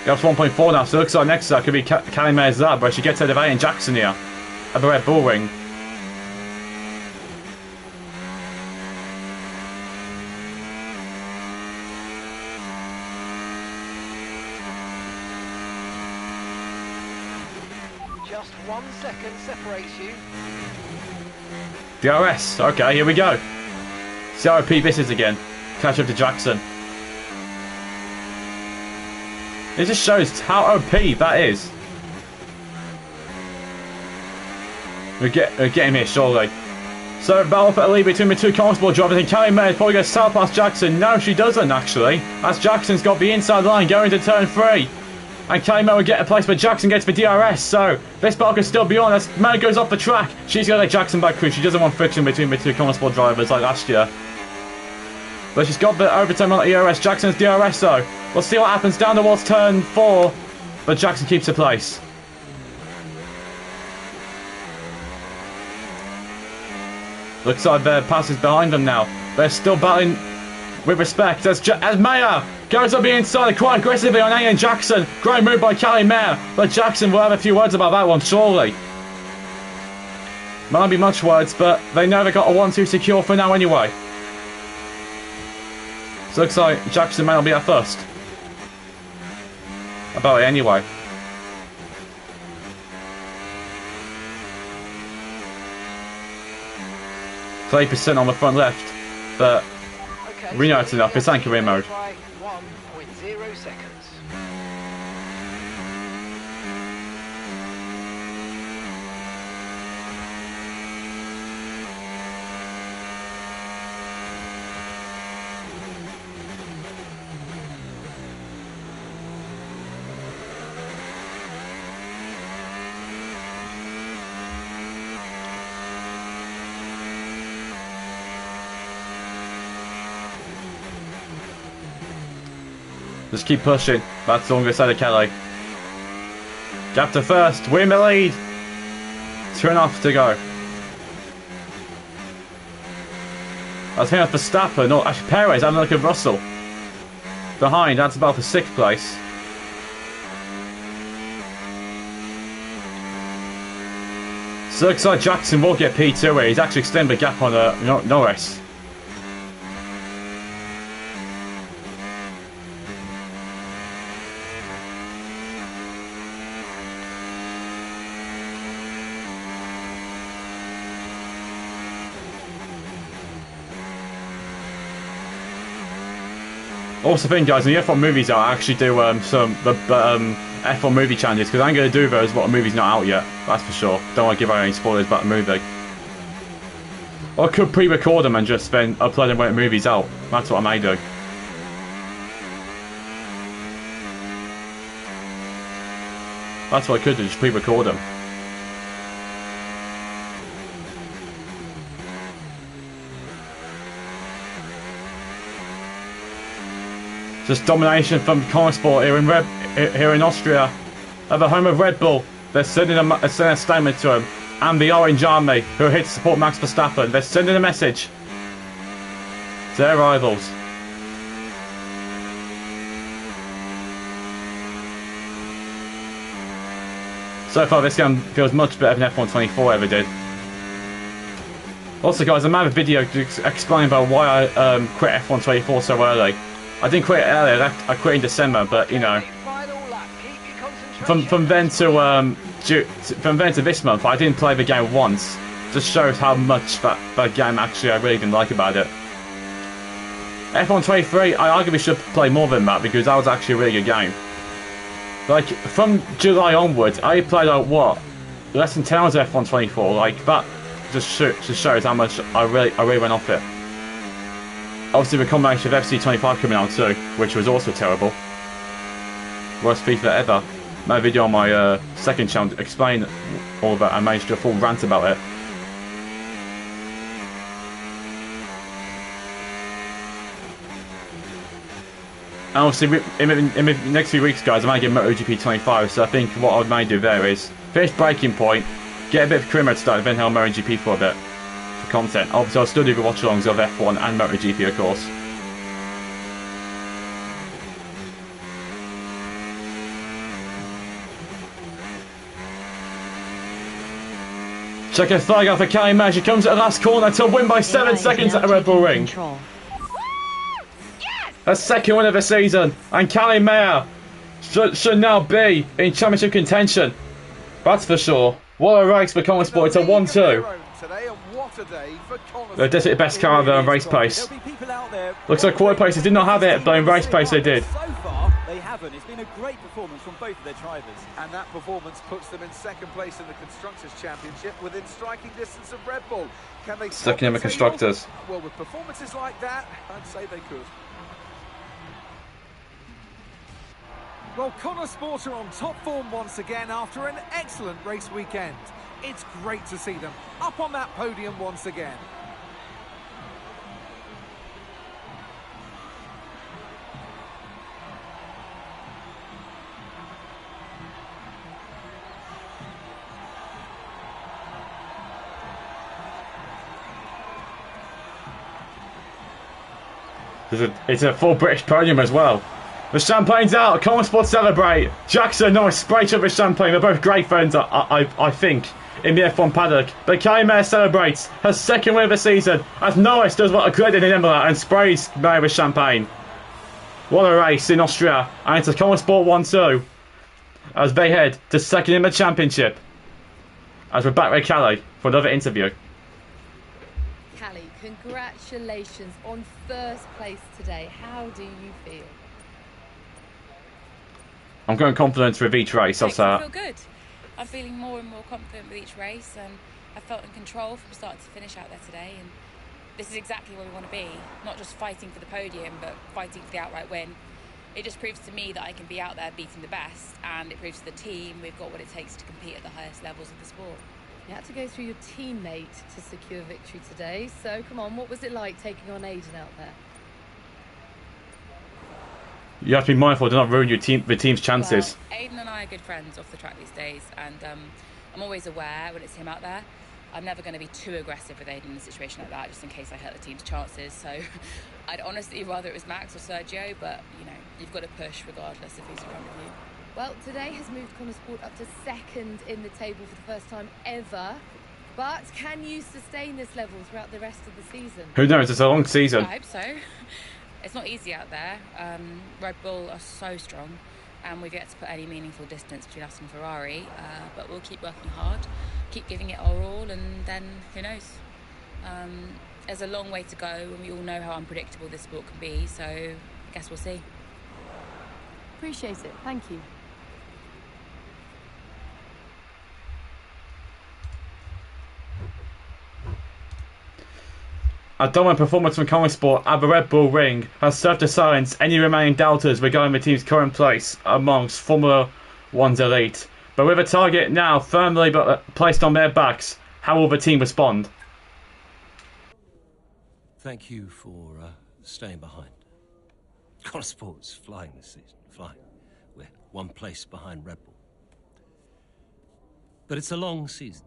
Gap's 1.4 now, so it looks like next could be Cali Mayer's lab, where she gets out of A in Jackson here at the Red Bull Ring. Just 1 second separates you. DRS, okay, here we go. See how OP this is again. Catch up to Jackson. It just shows how OP that is. We're getting here, surely. So, battle for the lead between the 2 constable drivers, and Cali Mayer probably goes south past Jackson. No, she doesn't, actually. As Jackson's got the inside line going to turn 3. And Cali Mayer will get a place, but Jackson gets the DRS, so this battle can still be on as Mayer goes off the track. She's going to let Jackson back through. She doesn't want friction between the 2 constable drivers like last year. But she's got the overtime on the ERS. Jackson's DRS, though. We'll see what happens down towards turn 4. But Jackson keeps her place. Looks like their pass is behind them now. They're still battling with respect as Mayer goes up the inside quite aggressively on A and Jackson. Great move by Cali Mayer, but Jackson will have a few words about that one, surely. Might not be much words, but they know they've got a 1-2 secure for now anyway. So looks like Jackson may not be at first. About it anyway. Play percent on the front left, but we know it's enough. It's anchor in mode. 1.0 seconds. Just keep pushing. That's all I'm going to say to Kelly. Gap to first. We're in the lead. 2.5 to go. I was thinking of Verstappen. No, actually Perez. I'm looking at Russell. Behind. That's about for 6th place. So it looks like Jackson will get P2 here. He's actually extended the gap on Norris. Also, thing, guys, in the F1 movies, I actually do some F1 movie challenges because I'm going to do those, but the movie's not out yet. That's for sure. Don't want to give out any spoilers about the movie. Or I could pre-record them and just then upload them when the movie's out. That's what I may do. That's what I could do, just pre-record them. Just domination from Conesport here in Austria, at the home of Red Bull. They're sending a statement to him, and the Orange Army, who are here to support Max Verstappen. They're sending a message to their rivals. So far, this game feels much better than F1 24 ever did. Also, guys, I made a video to explain about why I quit F1 24 so early. I didn't quit earlier. I quit in December, but you know, from then to this month, I didn't play the game once. Just shows how much that game actually I really didn't like about it. F1 23, I arguably should play more than that because that was actually a really good game. Like from July onwards, I played like what, less than 10 hours of F1 24. Like that just shows how much I really went off it. Obviously, the combination of FC 25 coming out too, which was also terrible. Worst FIFA ever. Made a video on my second channel to explain all of that. I managed to do a full rant about it. And obviously, in the next few weeks, guys, I might get MotoGP 25. So I think what I may do there is finish Breaking Point, get a bit of career mode started, then help MotoGP for a bit. Content. Obviously, I'll still do the watch-alongs of F1 and MotoGP, of course. Check a flag out for Kelly Mayer. She comes at the last corner to win by 7 seconds at the Red Bull Ring. Her second win of the season, and Kelly Mayer should now be in championship contention. That's for sure. What a race for Conesport. It's a 1-2. They're definitely the best car of the race pace. Looks like quarter paces did not have it, but in race pace they did. So far, they haven't. It's been a great performance from both of their drivers. And that performance puts them in 2nd place in the Constructors' Championship within striking distance of Red Bull. Can they second in the Constructors? Well, with performances like that, I'd say they could. Well, Conesport are on top form once again after an excellent race weekend. It's great to see them up on that podium once again. It's a full British podium as well. The champagne's out. Conesport celebrate. Jackson, Norris spray up with champagne. They're both great friends, I think, in the F1 paddock. But Kelly Mayer celebrates her 2nd win of the season as Norris does what occurred in Imola and sprays Mayer with champagne. What a race in Austria. And it's a Conesport 1-2 as they head to 2nd in the championship. As we're back with Kelly for another interview. Callie, congratulations on 1st place today. How do you feel? I'm going confident with each race. I feel good. I'm feeling more and more confident with each race, and I felt in control from start to finish out there today. And this is exactly where we want to be, not just fighting for the podium, but fighting for the outright win. It just proves to me that I can be out there beating the best, and it proves to the team we've got what it takes to compete at the highest levels of the sport. You had to go through your teammate to secure victory today, so come on, what was it like taking on Aiden out there? You have to be mindful to not ruin the team's chances. Well, Aiden and I are good friends off the track these days, and I'm always aware when it's him out there. I'm never going to be too aggressive with Aiden in a situation like that, just in case I hurt the team's chances. So I'd honestly rather it was Max or Sergio, but, you know, you've got to push regardless of who's in front of you. Well, today has moved Connor Sport up to second in the table for the first time ever. But can you sustain this level throughout the rest of the season? Who knows? It's a long season. I hope so. It's not easy out there. Red Bull are so strong, and we've yet to put any meaningful distance between us and Ferrari. But we'll keep working hard, keep giving it our all, and then who knows? There's a long way to go, and we all know how unpredictable this sport can be. So I guess we'll see. Appreciate it. Thank you. A dominant performance from Connor Sport at the Red Bull Ring has served to silence any remaining doubters regarding the team's current place amongst Formula One's elite. But with a target now firmly placed on their backs, how will the team respond? Thank you for staying behind. Connor Sport's flying this season, flying. We're one place behind Red Bull. But it's a long season.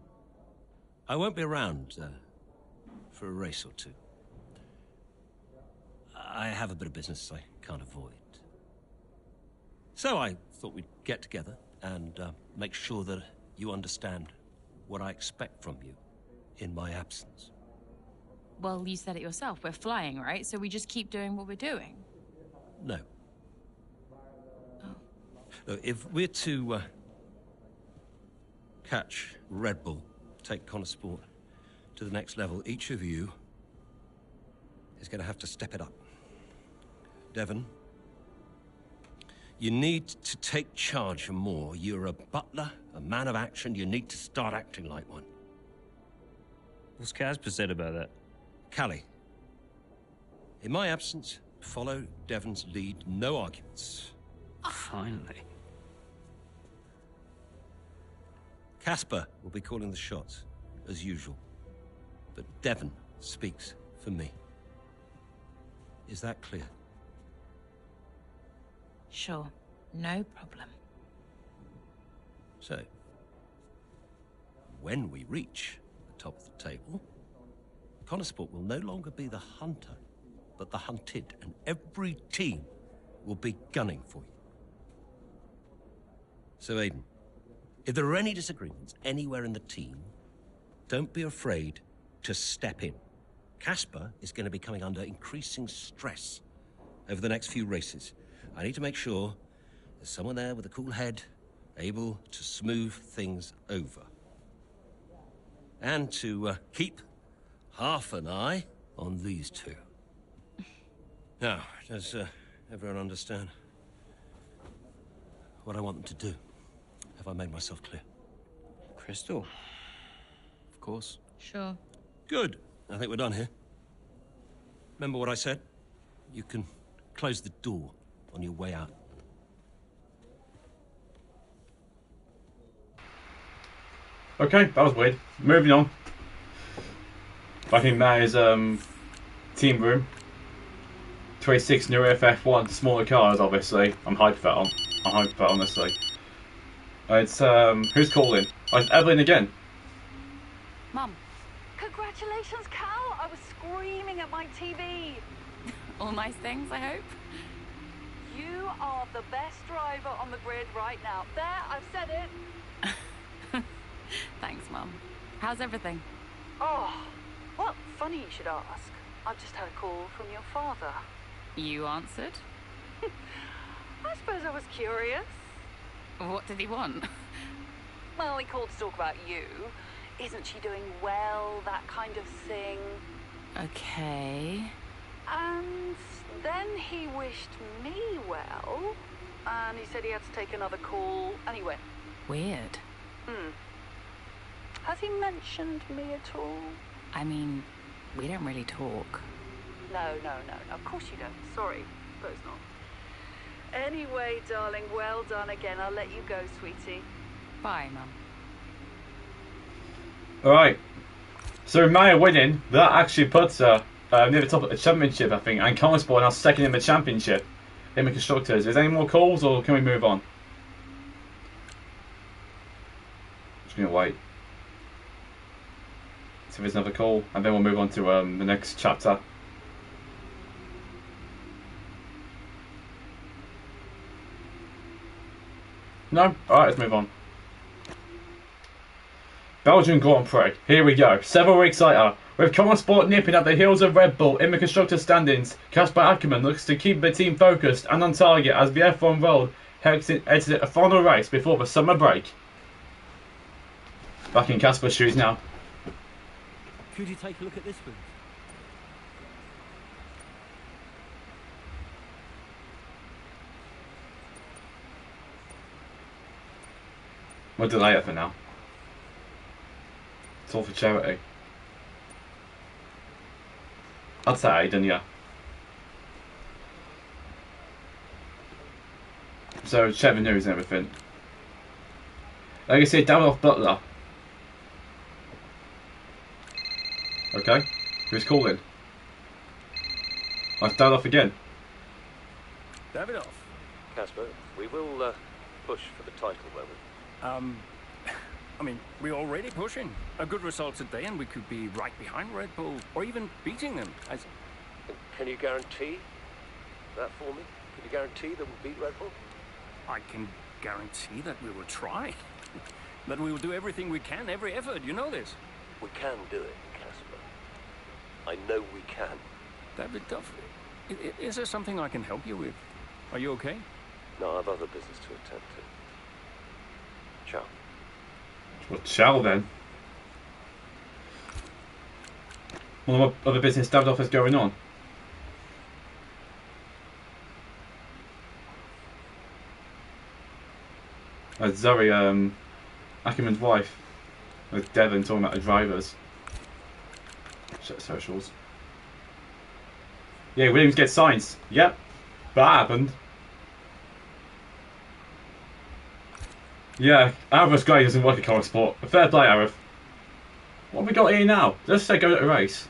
I won't be around for a race or two. I have a bit of business I can't avoid. So I thought we'd get together and make sure that you understand what I expect from you in my absence. Well, you said it yourself. We're flying, right? So we just keep doing what we're doing. No. Look, if we're to catch Red Bull, take Connor Sport to the next level, each of you is going to have to step it up. Devon, you need to take charge more. You're a butler, a man of action. You need to start acting like one. What's Casper said about that? Callie, in my absence, follow Devon's lead. No arguments. Finally. Casper will be calling the shots, as usual. But Devon speaks for me. Is that clear? Sure. No problem. So, when we reach the top of the table, Connor Sport will no longer be the hunter, but the hunted, and every team will be gunning for you. So, Aiden, if there are any disagreements anywhere in the team, don't be afraid to step in. Casper is going to be coming under increasing stress over the next few races. I need to make sure there's someone there with a cool head, able to smooth things over. And to keep half an eye on these two. Now, does everyone understand what I want them to do? Have I made myself clear? Crystal. Of course. Sure. Good. I think we're done here. Remember what I said? You can close the door on your way out. Okay, that was weird. Moving on. Back in Mayor's team room. 26 new FF1 smaller cars, obviously. I'm hyped for that on. I'm hyped for that, honestly. It's who's calling? Oh, it's Evelyn again. Mum. Congratulations, Cal! I was screaming at my TV. All nice things, I hope. You are the best driver on the grid right now. There, I've said it. Thanks, Mum. How's everything? Oh, well, funny you should ask. I've just had a call from your father. You answered? I suppose I was curious. What did he want? Well, he called to talk about you. Isn't she doing well, that kind of thing. Okay. And then he wished me well, and he said he had to take another call, and he went. Weird. Has he mentioned me at all? I mean, we don't really talk. No. Of course you don't. Sorry. Suppose not. Anyway, darling, well done again. I'll let you go, sweetie. Bye, Mum. Alright. So Maya winning, that actually puts her near the top of the championship, I think, and Connor Sport now second in the championship. IMSA Constructors. Is there any more calls or can we move on? Just gonna wait. See if there's another call and then we'll move on to the next chapter. No? Alright, let's move on. Belgian Grand Prix. Here we go. Several weeks later, with Conesport nipping at the heels of Red Bull in the constructor standings, Kasper Ackermann looks to keep the team focused and on target as the F1 World exited a final race before the summer break. Back in Kasper's shoes now. Could you take a look at this one? We'll delay it for now. It's all for charity. I'd say Aiden, yeah. So, Chevy News and everything. Like I said, Davidoff Butler. Okay, who's calling? That's Davidoff again. Davidoff. Kasper, we will push for the title, won't we? I mean, we're already pushing. A good result today and we could be right behind Red Bull, or even beating them. Can you guarantee that for me? Can you guarantee that we'll beat Red Bull? I can guarantee that we will try. That we will do everything we can, every effort, you know this. We can do it, Kasper. I know we can. Davidoff, is there something I can help you with? Are you okay? No, I have other business to attend to. Ciao. Well, ciao then. What other business Davidoff is going on? Zoe, Ackermann's wife, with Devon talking about the drivers. Check socials. Yeah, Williams gets signs. Yep, that happened. Yeah, Arif's guy doesn't work at Car Sport. Fair play, Arif. What have we got here now? Let's say go to the race.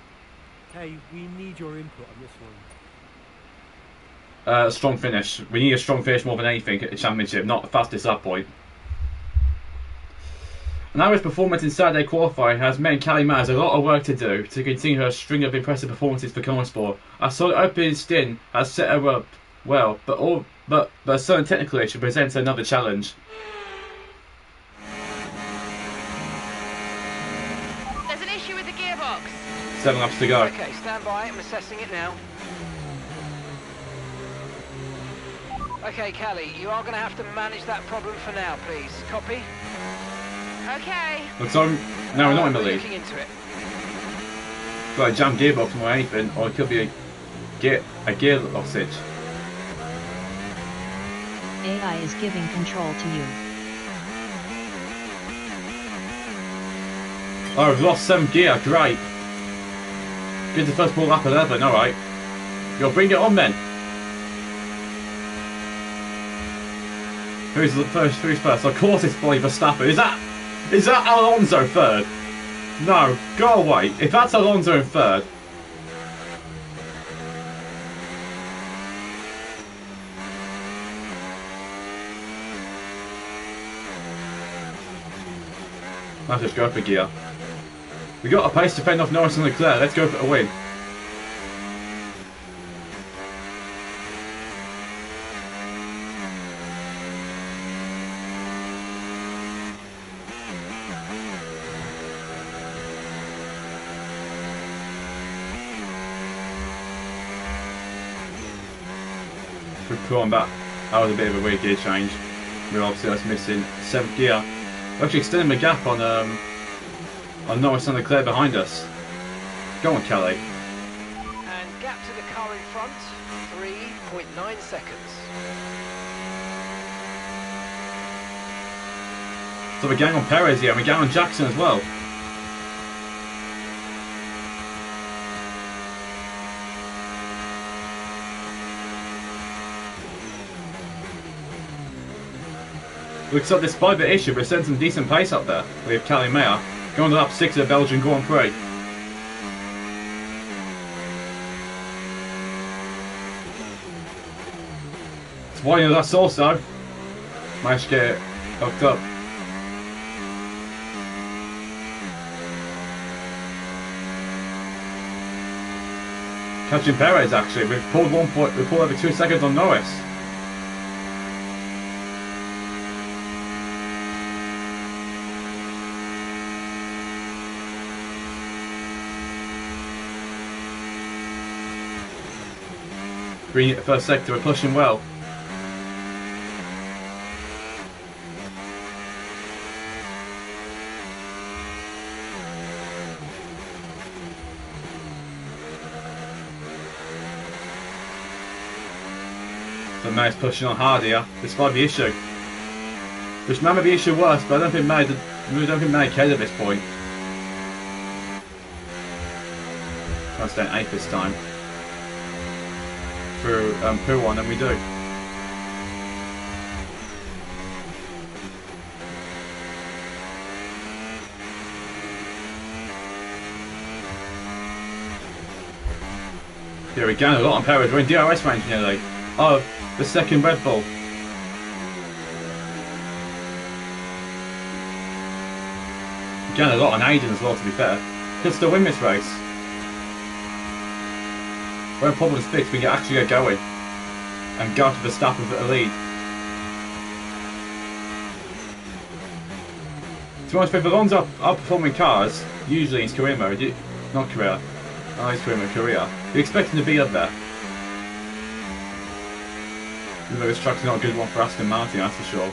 Hey, we need your input on this one. Strong finish. We need a strong finish more than anything at the championship, not the fastest at that point. And Arif's performance in Saturday qualifying has meant Callie Maz a lot of work to do to continue her string of impressive performances for Car Sport. A solid opening stint has set her up well, but a certain technical issue presents another challenge. There's an issue with the gearbox. 7 laps to go. Okay, stand by. I'm assessing it now. Okay, Callie, you are going to have to manage that problem for now, please. Copy? Okay. Looks like now we're not in the lead. Looking into it. It's like a jammed gearbox more than anything, or it could be a gear lossage. AI is giving control to you. Oh, we've lost 7 gear, great. Get the first ball lap 11, alright. You'll bring it on then. Who's first? Of course it's Boy Verstappen. Is that Alonso third? No, go away. If that's Alonso in third. Let's just go for gear. We got a pace to fend off Norris and Leclerc. Let's go for a win. Put on back. That was a bit of a weird gear change. We're obviously just missing 7th gear. We're actually extending the gap on Norris and Leclerc behind us. Go on, Kelly. And gap to the car in front, 3.9 seconds. So we're going on Perez here, and we're going on Jackson as well. Looks like despite the issue, we're sending some decent pace up there. We have Callie Mayer going to lap 6 of the Belgian Grand Prix. It's why that's also managed to get it hooked up. Catching Perez actually. We've pulled 1 point. We pulled every 2 seconds on Norris. Green at the first sector, we're pushing well. So May's pushing on hard here, despite the issue. Which may be the issue worse, but I don't think May cares at this point. Trying to stay in 8th this time. Through P1 than we do. Here we go, a lot on Perez. We're in DRS range nearly. Oh, the second Red Bull. Again, a lot on Aiden as well, to be fair. Could still win this race. When problems fixed, we can actually get going and go to Verstappen for the lead. To be honest, with Alonso outperforming cars, usually in career mode, not career, oh, he's career mode, career, you expect him to be up there. Even though this track's not a good one for Aston Martin, that's for sure.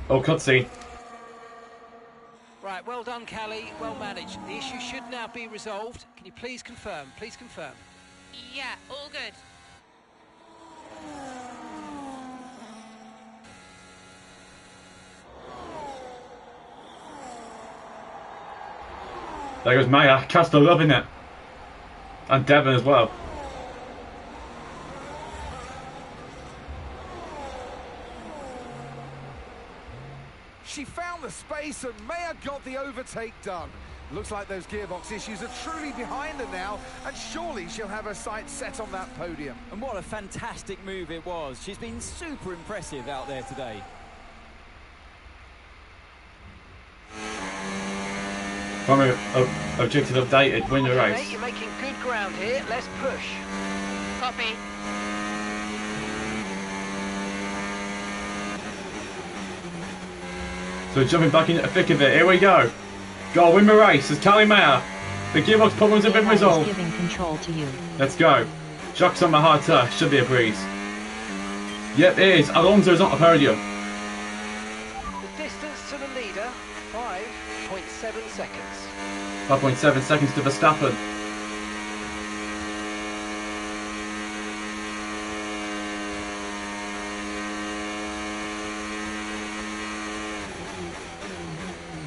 Oh, cutscene. Right, well done, Callie. Well managed. The issue should now be resolved. Can you please confirm? Please confirm. Yeah, all good. There goes Maya. Castro loving it. And Devon as well. She found the space and Maya got the overtake done. Looks like those gearbox issues are truly behind her now, and surely she'll have her sights set on that podium. And what a fantastic move it was. She's been super impressive out there today. Primary objective updated, win the race. Mate, you're making good ground here. Let's push. Copy. So we're jumping back into the thick of it. Here we go. Go win the race. It's Callie Mayer. The gearbox problems have been resolved. Giving control to you. Let's go. Jacques on the hard turf. Should be a breeze. Yep, it is. Alonso's not a podium. The distance to the leader, 5.7 seconds. 5.7 seconds to Verstappen.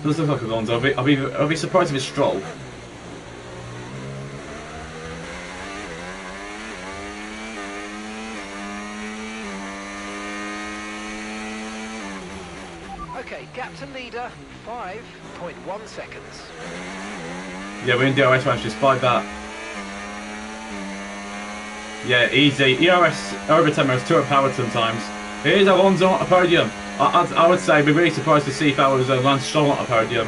Does look like Alonso. I'll be surprised if it's Stroll. Okay, gap to leader, 5.1 seconds. Yeah, we're in DRS range despite that. Yeah, easy. ERS overtime is 2 at power sometimes. Here's Alonso on a podium. I would say we're really surprised to see if that was Lance Stroll on a podium.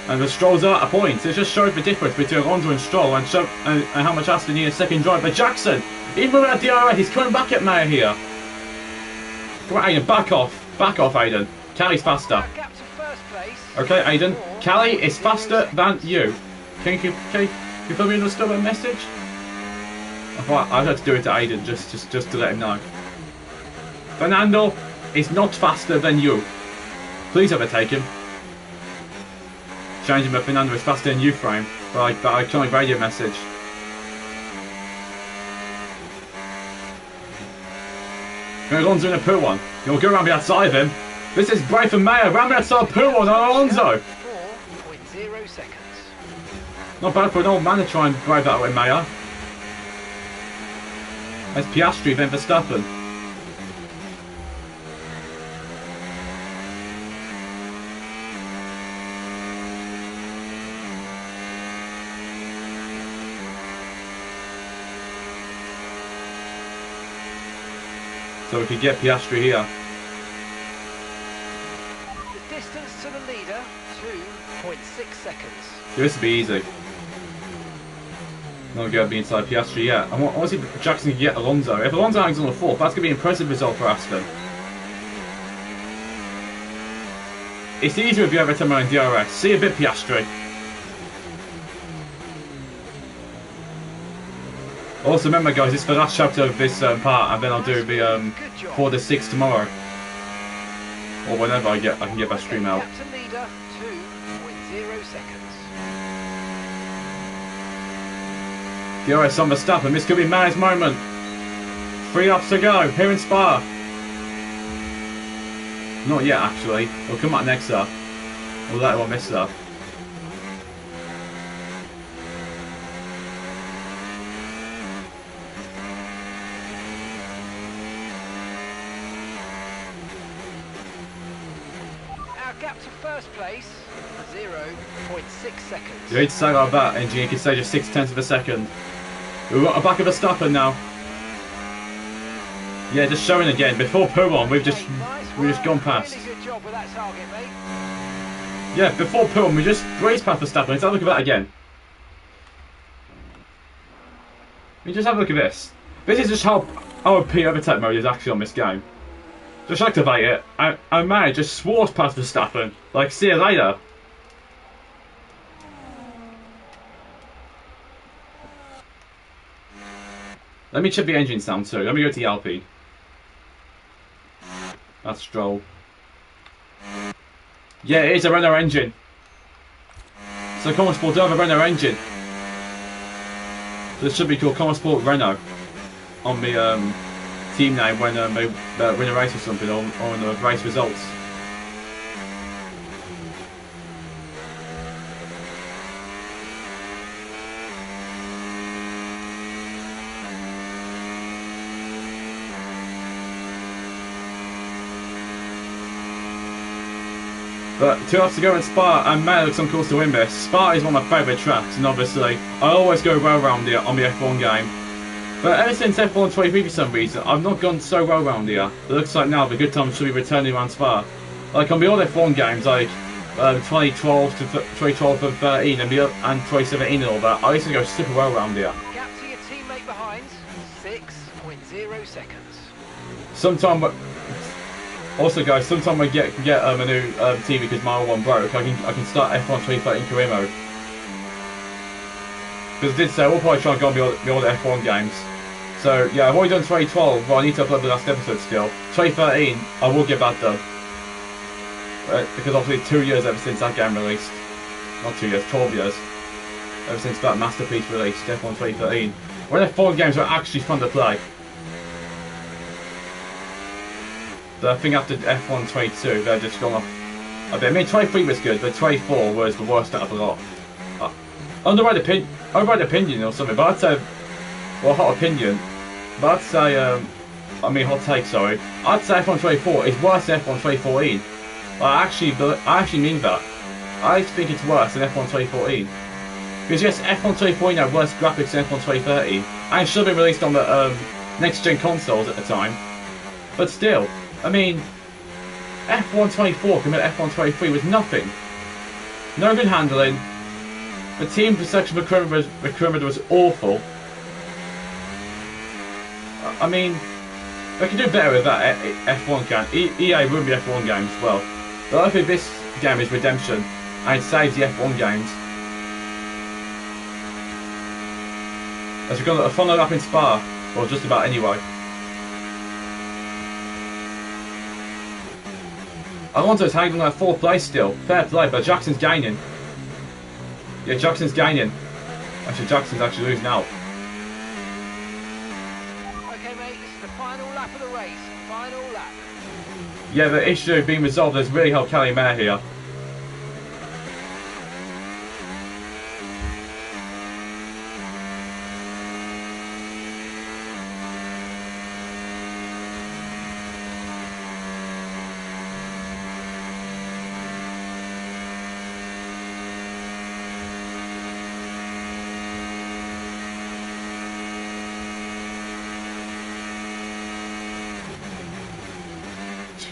And the Strolls are at a point. It just shows the difference between Alonso and Stroll and how much Aston needs a second drive. But Jackson, even without DRS, he's coming back at Mayer here. Come on, Aiden, back off. Back off, Aiden. Callie's faster. Okay, Aiden. Callie is faster than you. Can you feel me understood my message? I thought I'd have to do it to Aiden just to let him know. Fernando is not faster than you. Please overtake him. Changing but Fernando is faster than you frame. But iconic radio message. Alonso in a poor one. You'll go around the outside of him. This is brave and Mayer. Around the outside poor one on Alonso. 4.0 seconds. Not bad for an old man to try and drive that way, Mayer. That's Piastri, then Verstappen. So we could get Piastri here. The distance to the leader, 2.6 seconds. This would be easy. Not going to be inside Piastri yet. I want to see if Jackson can get Alonso. If Alonso hangs on the 4th, that's going to be an impressive result for Aston. It's easier if you have a Timo and DRS. See a bit Piastri. Also remember guys, it's the last chapter of this part, and then I'll do the 4 to 6 tomorrow. Or whenever I can get that stream out. Captain leader, 2.0 seconds. DRS on Verstappen, this could be Man's moment. 3 laps to go, here in Spa. Not yet actually, it'll come out next lap. Or later on this lap. Our gap to first place, 0.6 seconds. You need to say like that, engineer can say just 6/10 of a second. We've got a back of Verstappen now. Yeah, just showing again. Before Pouron, we've just gone past. Really good job with that target, mate. Yeah, before Pouron, we just raced past Verstappen. Let's have a look at that again. You just have a look at this. This is just how OP overtake mode is actually on this game. Just activate it, and man just swarms past Verstappen. Like, see you later. Let me check the engine sound too. Let me go to the Alpine. That's Stroll. Yeah, it is a Renault engine. So Common Sport do have a Renault engine. So this should be called Common Sport Renault on the team name when they win a race or something, or on the race results. But 2 laps to go in Spa, and man, it looks on course to win this. Spa is one of my favourite tracks, and obviously I always go well around here on the F1 game. But ever since F1 23 for some reason, I've not gone so well around here. It looks like now the good time should be returning around Spa. Like on the old F1 games, like 2012 to 2012 and 13 and 2017 and all that, I used to go super well around here. Gap to your teammate behind, 6.0 seconds. Sometime, also guys, sometime I get a new TV because my old one broke. I can start F1 2013 career mode. Because I did say we'll probably try and go on the old F1 games. So yeah, I've already done 2012, but I need to upload the last episode still. 2013, I will get that done. Because obviously 2 years ever since that game released. Not 2 years, 12 years. Ever since that masterpiece released, F1 2013. When F1 games were actually fun to play. But I think after F1 22, they're just gone off a bit. I mean, 23 was good, but 24 was the worst out of the lot. Undivided opinion or something, but I'd say, well, hot opinion, but I'd say, I mean hot take, sorry. I'd say F1 24 is worse than F1 2014. I actually mean that. I think it's worse than F1 2014. Because yes, F1 2014 had worse graphics than F1 2013, and it should have been released on the next-gen consoles at the time. But still, I mean, F1 24 compared to F1 23 was nothing. No good handling. The team selection recruitment was awful. I mean, they can do better with that F1 game. EA ruined the F1 games as well. But I think this game is redemption, and it saves the F1 games. As we've got a fun lap in Spa, or just about anyway. Alonso's hanging on that 4th place still. Fair play, but Jackson's gaining. Yeah, Jackson's gaining. Actually, Jackson's actually losing out. Okay, mate, this is the final lap of the race. Final lap. Yeah, the issue being resolved has really helped Kelly Mayer here.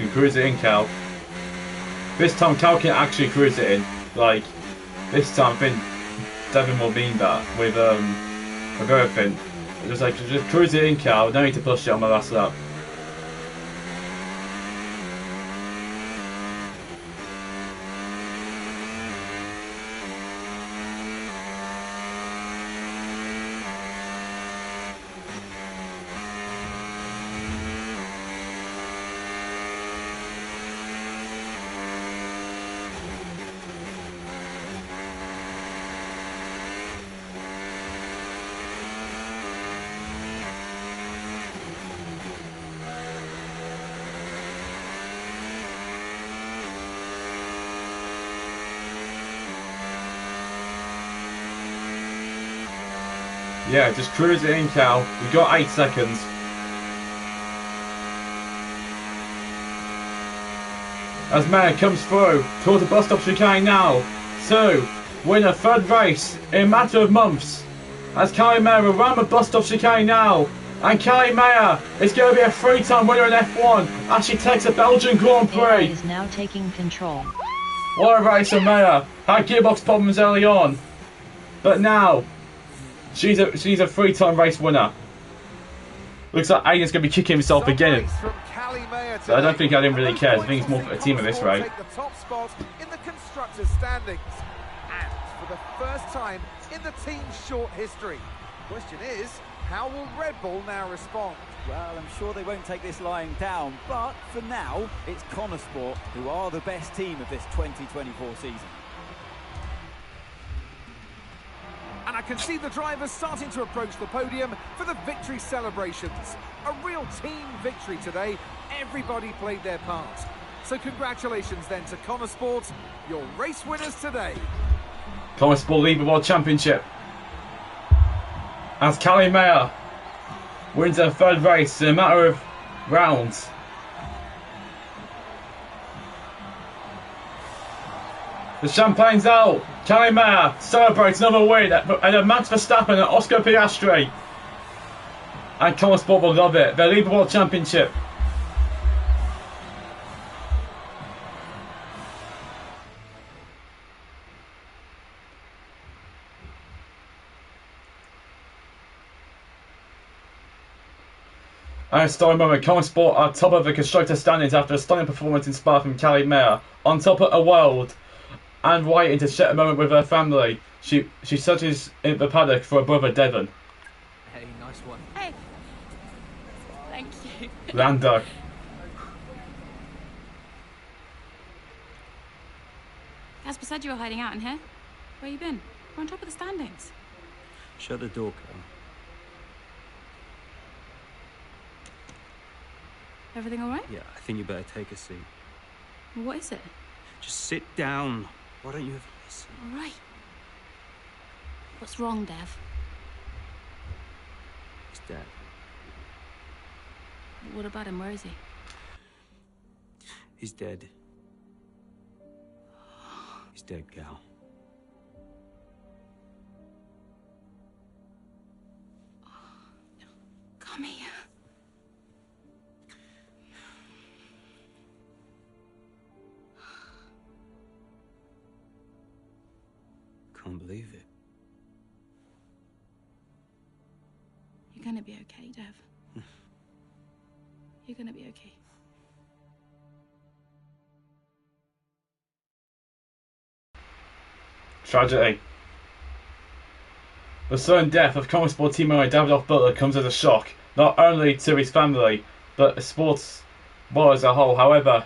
can cruise it in, Cal. This time, Cal can actually cruise it in. Like, this time, I think Devon will mean that with everything. Just cruise it in, Cal. No need to push it on my last lap. Yeah, just cruise it in, Cal. We've got 8 seconds. As Mayer comes through towards the bus stop chicane now to win a 3rd race in a matter of months. As Callie Mayer around the bus stop chicane now. And Callie Mayer is going to be a 3-time winner in F1 as she takes a Belgian Grand Prix. AI is now taking control. What a race of Mayer. Had gearbox problems early on. But now, she's a 3-time race winner. Looks like Aiden's going to be kicking himself again. But I don't think Aiden really cares. I think it's more for the team at this rate. The top spot in the constructors' standings, and for the first time in the team's short history. Question is, how will Red Bull now respond? Well, I'm sure they won't take this lying down, but for now, it's Connosport who are the best team of this 2024 season. And I can see the drivers starting to approach the podium for the victory celebrations. A real team victory today. Everybody played their part. So congratulations then to Connosport, your race winners today. Connosport lead the World Championship. As Callie Mayer wins her 3rd race in a matter of rounds. The champagne's out. Callie Mayer celebrates another win at Max Verstappen and Oscar Piastri. And Connosport will love it. They lead the World Championship. And a stunning moment, Connosport are top of the constructor standings after a stunning performance in Spa from Callie Mayer. On top of a world and waiting to share a moment with her family. She searches in the paddock for her brother Devon. Hey, nice one. Hey. Thank you. Lando. Casper said you were hiding out in here. Where you been? We're on top of the standings. Shut the door, Cal. Everything all right? Yeah, I think you better take a seat. What is it? Just sit down. Why don't you ever listen? All right. What's wrong, Dev? He's dead. What about him? Where is he? He's dead. He's dead, Cal. Come here. Can't believe it. You're gonna be okay, Dev. You're gonna be okay. Tragedy. The sudden death of Connosport team owner Davidoff Butler comes as a shock, not only to his family, but the sports world as a whole. However,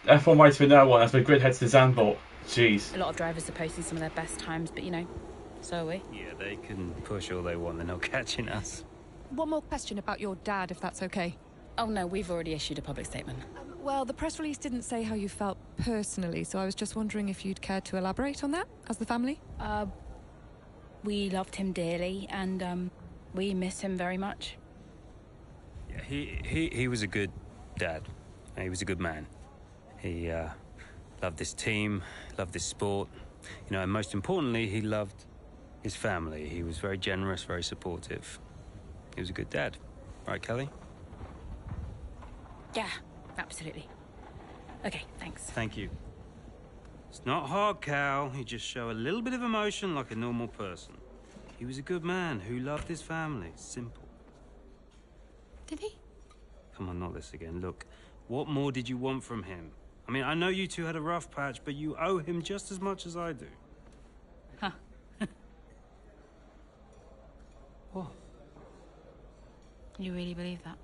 F1 waits for no one as the grid heads to Zandvoort. Jeez. A lot of drivers are posting some of their best times, but you know, so are we. Yeah, they can push all they want, they're not catching us. One more question about your dad, if that's okay. Oh no, we've already issued a public statement. Well, the press release didn't say how you felt personally, so I was just wondering if you'd care to elaborate on that, as the family? We loved him dearly, and we miss him very much. Yeah, he was a good dad. He was a good man. He loved this team, loved this sport, you know, and most importantly, he loved his family. He was very generous, very supportive. He was a good dad. Right, Kelly? Yeah, absolutely. Okay, thanks. Thank you. It's not hard, Cal. You just show a little bit of emotion like a normal person. He was a good man who loved his family. Simple. Did he? Come on, not this again. Look, what more did you want from him? I mean, I know you two had a rough patch, but you owe him just as much as I do. Huh. What? You really believe that?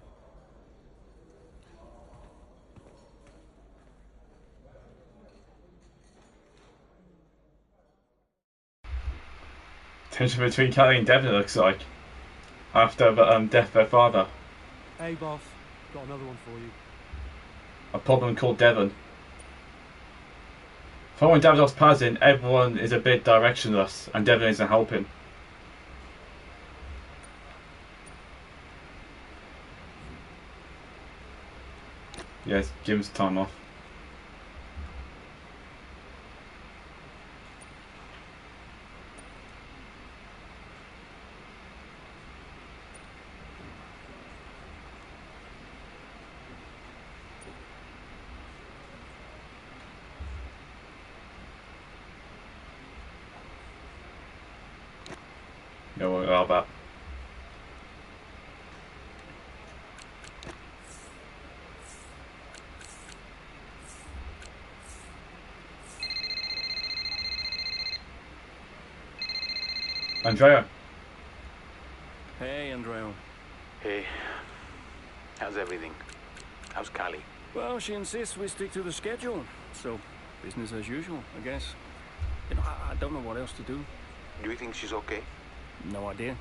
Tension between Kelly and Devon, it looks like. After the death of their father. Hey, boss. Got another one for you. A problem called Devon. Following Davidoff's passing, everyone is a bit directionless, and Devon isn't helping. Yes, give him some time off. Yeah, what about that? Andrea. Hey, Andrea. Hey, how's everything? How's Callie? Well, she insists we stick to the schedule, so business as usual, I guess. You know, I don't know what else to do. Do you think she's okay? No idea.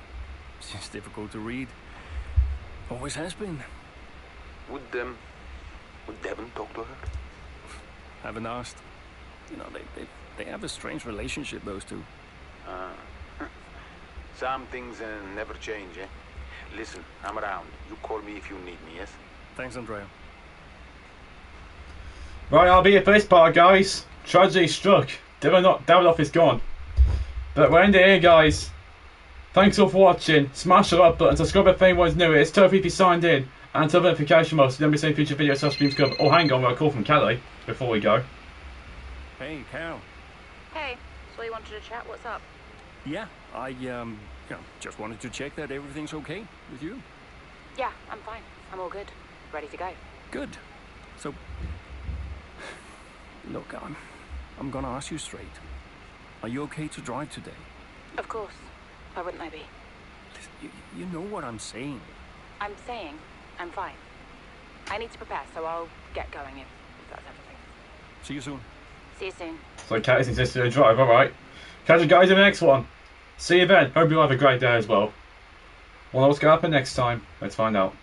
She's difficult to read. Always has been. Would Devon talk to her? Haven't asked. You know, they have a strange relationship, those two. Some things never change, eh? Listen, I'm around. You call me if you need me, yes? Thanks, Andrea. Right, I'll be here for this part, guys. Tragedy struck. Davidoff is gone. But we're ending here, guys. Thanks all for watching. Smash the like button, subscribe if anyone's new. It's totally if you signed in. And turn notification bells so you don't miss any future videos or streams cover. Oh, hang on, we've got a call from Kelly before we go. Hey, Cal. Hey, so you wanted to chat? What's up? Yeah, I just wanted to check that everything's okay with you. Yeah, I'm fine. I'm all good. Ready to go. Good. So, look, I'm gonna ask you straight. Are you okay to drive today? Of course. Why wouldn't I be? Listen, you know what I'm saying. I'm saying I'm fine. I need to prepare, so I'll get going if that's everything. See you soon. See you soon. So Kelly's insisted to drive, alright. Catch you guys in the next one. See you then. Hope you have a great day as well. Well, what's going to happen next time? Let's find out.